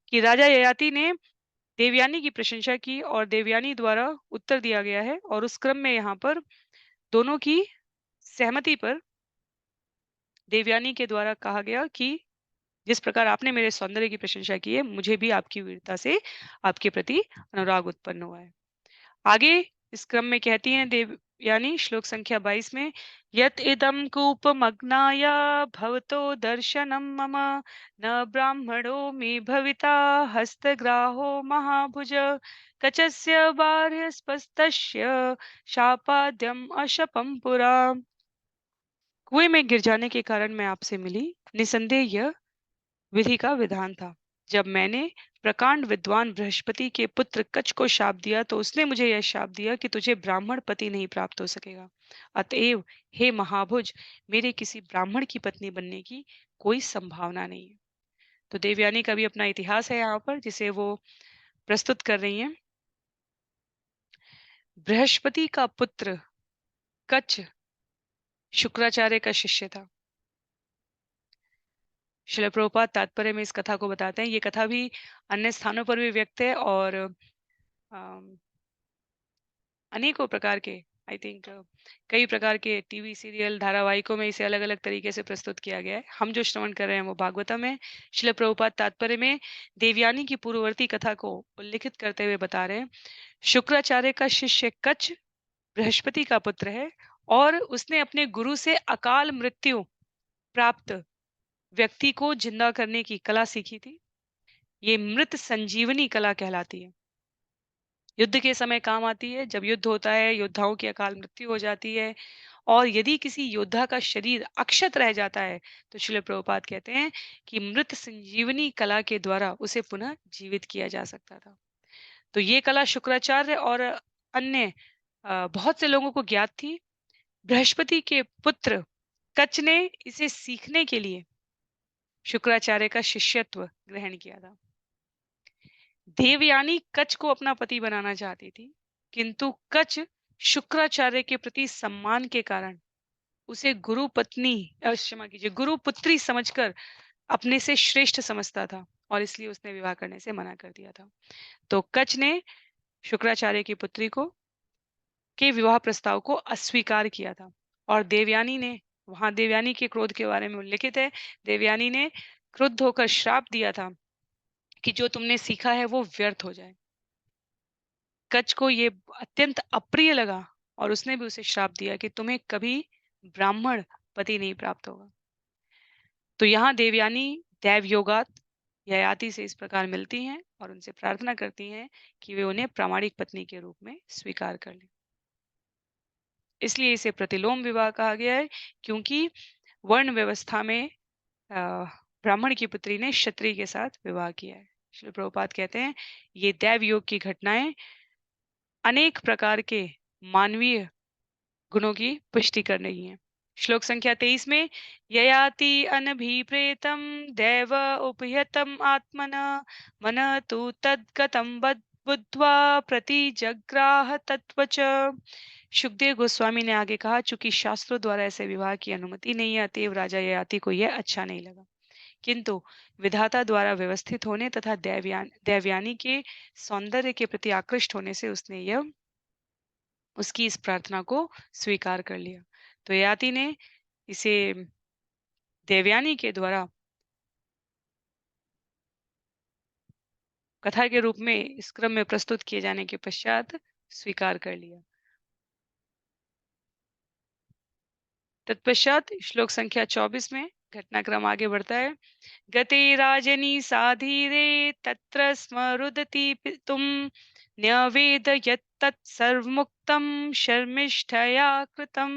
कि राजा ययाति ने देवयानी की प्रशंसा की और देवयानी द्वारा उत्तर दिया गया है, और उस क्रम में यहाँ पर दोनों की सहमति पर देवयानी के द्वारा कहा गया कि जिस प्रकार आपने मेरे सौंदर्य की प्रशंसा की है, मुझे भी आपकी वीरता से आपके प्रति अनुराग उत्पन्न हुआ है। आगे इस क्रम में कहती हैं देवयानी श्लोक संख्या 22 में, यत इदं कूपमग्नाय भवतो दर्शनं मम न ब्राह्मणो मे भविता हस्तग्राहो महाभुज कचस्य बाह्यस्पस्तस्य शापाद्यम अशपम पुरा। कुएं में गिर जाने के कारण मैं आपसे मिली, निसंदेह यह विधि का विधान था। जब मैंने प्रकांड विद्वान बृहस्पति के पुत्र कच्छ को शाप दिया, तो उसने मुझे यह शाप दिया कि तुझे ब्राह्मण पति नहीं प्राप्त हो सकेगा। अतएव हे महाभुज, मेरे किसी ब्राह्मण की पत्नी बनने की कोई संभावना नहीं है। तो देवयानी का भी अपना इतिहास है यहाँ पर, जिसे वो प्रस्तुत कर रही हैं। बृहस्पति का पुत्र कच्छ शुक्राचार्य का शिष्य था। श्रील प्रभुपाद तात्पर्य में इस कथा को बताते हैं। ये कथा भी अन्य स्थानों पर भी व्यक्त है, और अम, अनेकों प्रकार के, आई थिंक कई प्रकार के टीवी सीरियल धारावाहिकों में इसे अलग अलग तरीके से प्रस्तुत किया गया है। हम जो श्रवण कर रहे हैं वो भागवतम है। श्रील प्रभुपाद तात्पर्य में देवयानी की पूर्ववर्ती कथा को उल्लिखित करते हुए बता रहे हैं, शुक्राचार्य का शिष्य कच्छ बृहस्पति का पुत्र है, और उसने अपने गुरु से अकाल मृत्यु प्राप्त व्यक्ति को जिंदा करने की कला सीखी थी। ये मृत संजीवनी कला कहलाती है। युद्ध के समय काम आती है। जब युद्ध होता है, योद्धाओं की अकाल मृत्यु हो जाती है, और यदि किसी योद्धा का शरीर अक्षत रह जाता है, तो श्रील प्रभुपाद कहते हैं कि मृत संजीवनी कला के द्वारा उसे पुनः जीवित किया जा सकता था। तो ये कला शुक्राचार्य और अन्य बहुत से लोगों को ज्ञात थी। बृहस्पति के पुत्र कच्छ ने इसे सीखने के लिए शुक्राचार्य का शिष्यत्व ग्रहण किया था। देवयानी कच्छ को अपना पति बनाना चाहती थी, किंतु कच्छ शुक्राचार्य के प्रति सम्मान के कारण उसे गुरु पत्नी क्षमा कीजिए गुरु पुत्री समझकर अपने से श्रेष्ठ समझता था, और इसलिए उसने विवाह करने से मना कर दिया था। तो कच्छ ने शुक्राचार्य की पुत्री को के विवाह प्रस्ताव को अस्वीकार किया था, और देवयानी ने, वहां देवयानी के क्रोध के बारे में उल्लिखित है, देवयानी ने क्रुद्ध होकर श्राप दिया था कि जो तुमने सीखा है वो व्यर्थ हो जाए। कच्छ को ये अत्यंत अप्रिय लगा, और उसने भी उसे श्राप दिया कि तुम्हें कभी ब्राह्मण पति नहीं प्राप्त होगा। तो यहाँ देवयानी दैव योगात ययाति से इस प्रकार मिलती हैं और उनसे प्रार्थना करती हैं कि वे उन्हें प्रामाणिक पत्नी के रूप में स्वीकार कर लें। इसलिए इसे प्रतिलोम विवाह कहा गया है, क्योंकि वर्ण व्यवस्था में ब्राह्मण की पुत्री ने क्षत्रिय के साथ विवाह किया है। श्री प्रभुपाद कहते हैं ये दैव योग की घटनाएं अनेक प्रकार के मानवीय गुणों की पुष्टि कर रही हैं। श्लोक संख्या 23 में, ययाति अनभिप्रेतम दैव उपहतम आत्मन मन तु तद्गतम बुद्ध्वा प्रतिजग्राह तत्वच। सुखदेव गोस्वामी ने आगे कहा, चूंकि शास्त्रों द्वारा ऐसे विवाह की अनुमति नहीं है, अतएव राजा ययाति को यह अच्छा नहीं लगा, किंतु विधाता द्वारा व्यवस्थित होने तथा देवयानी के सौंदर्य के प्रति आकृष्ट होने से उसने यह उसकी इस प्रार्थना को स्वीकार कर लिया। तो ययाति ने इसे देवयानी के द्वारा कथा के रूप में इस क्रम में प्रस्तुत किए जाने के पश्चात स्वीकार कर लिया। तत्पश्चात श्लोक संख्या 24 में घटनाक्रम आगे बढ़ता है। गते राजनी साधीरे तत्र स्म रुदति तुम न्यवेद यत्तत् सर्वमुक्तं शर्मिष्ठया कृतम्।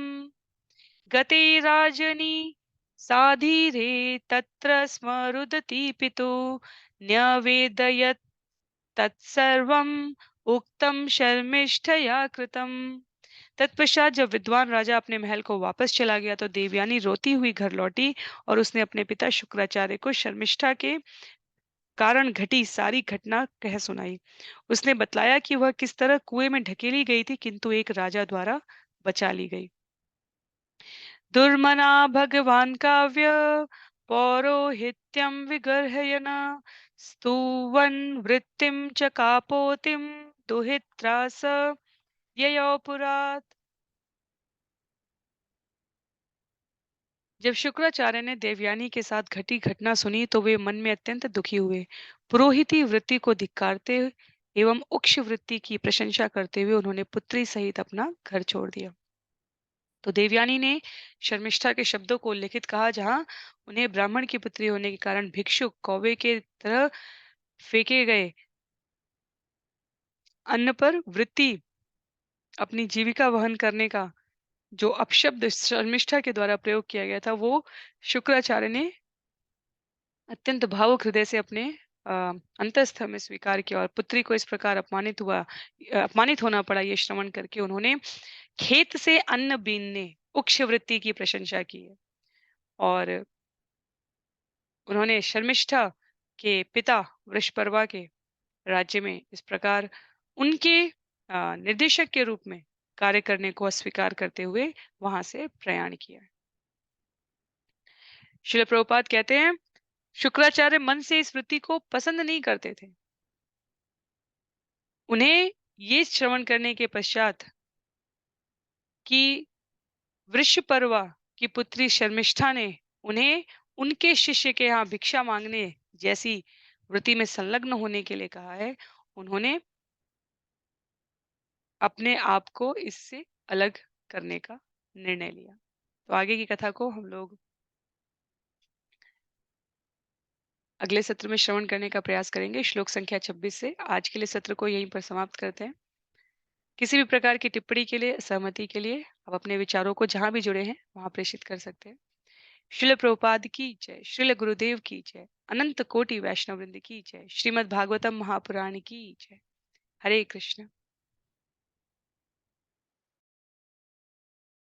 गते राजनी साधीरे तत्र स्म रुदति पितु न्यवेद यत् तत्सर्वम् उक्तं शर्मिष्ठया कृतम्। तत्पश्चात जब विद्वान राजा अपने महल को वापस चला गया तो देवयानी रोती हुई घर लौटी और उसने अपने पिता शुक्राचार्य को शर्मिष्ठा के कारण घटी सारी घटना कह सुनाई। उसने बतलाया कि वह किस तरह कुएं में ढकेली गई थी, किंतु एक राजा द्वारा बचा ली गई। दुर्मना भगवान काव्य पौरोहित्यं विगर्हयन् स्तुवन् वृत्तिं च कापोतिं दुहित्रा स ययौ पुरात्। जब शुक्राचार्य ने देवयानी के साथ घटी घटना सुनी तो वे मन में अत्यंत दुखी हुए। पुरोहिती वृत्ति को धिक्कारते एवं उक्ष वृत्ति की प्रशंसा करते हुए उन्होंने पुत्री सहित अपना घर छोड़ दिया। तो देवयानी ने शर्मिष्ठा के शब्दों को उल्लिखित कहा, जहां उन्हें ब्राह्मण की पुत्री होने के कारण भिक्षुक कौवे के तरह फेंके गए अन्न पर वृत्ति अपनी जीविका वहन करने का जो अपशब्द शर्मिष्ठा के द्वारा प्रयोग किया गया था, वो शुक्राचार्य ने अत्यंत भावुक हृदय से अपने अ, अंतःस्थ में स्वीकार किया और पुत्री को इस प्रकार अपमानित होना पड़ा, ये श्रवण करके उन्होंने खेत से अन्न बीनने उक्ष वृत्ति की प्रशंसा की है। और उन्होंने शर्मिष्ठा के पिता वृषपर्वा के राज्य में इस प्रकार उनके निर्देशक के रूप में कार्य करने को अस्वीकार करते हुए वहां से प्रयाण किया। श्रील प्रभुपाद कहते हैं, शुक्राचार्य मन से इस वृत्ति को पसंद नहीं करते थे। उन्हें ये श्रवण करने के पश्चात कि वृषपर्वा की पुत्री शर्मिष्ठा ने उन्हें उनके शिष्य के यहाँ भिक्षा मांगने जैसी वृत्ति में संलग्न होने के लिए कहा है, उन्होंने अपने आप को इससे अलग करने का निर्णय लिया। तो आगे की कथा को हम लोग अगले सत्र में श्रवण करने का प्रयास करेंगे, श्लोक संख्या 26 से। आज के लिए सत्र को यहीं पर समाप्त करते हैं। किसी भी प्रकार की टिप्पणी के लिए, सहमति के लिए आप अपने विचारों को जहां भी जुड़े हैं वहां प्रेषित कर सकते हैं। श्रील प्रभुपाद की जय, श्रील गुरुदेव की जय, अनंत कोटि वैष्णव वृंद की जय, श्रीमद् भागवतम महापुराण की जय। हरे कृष्ण।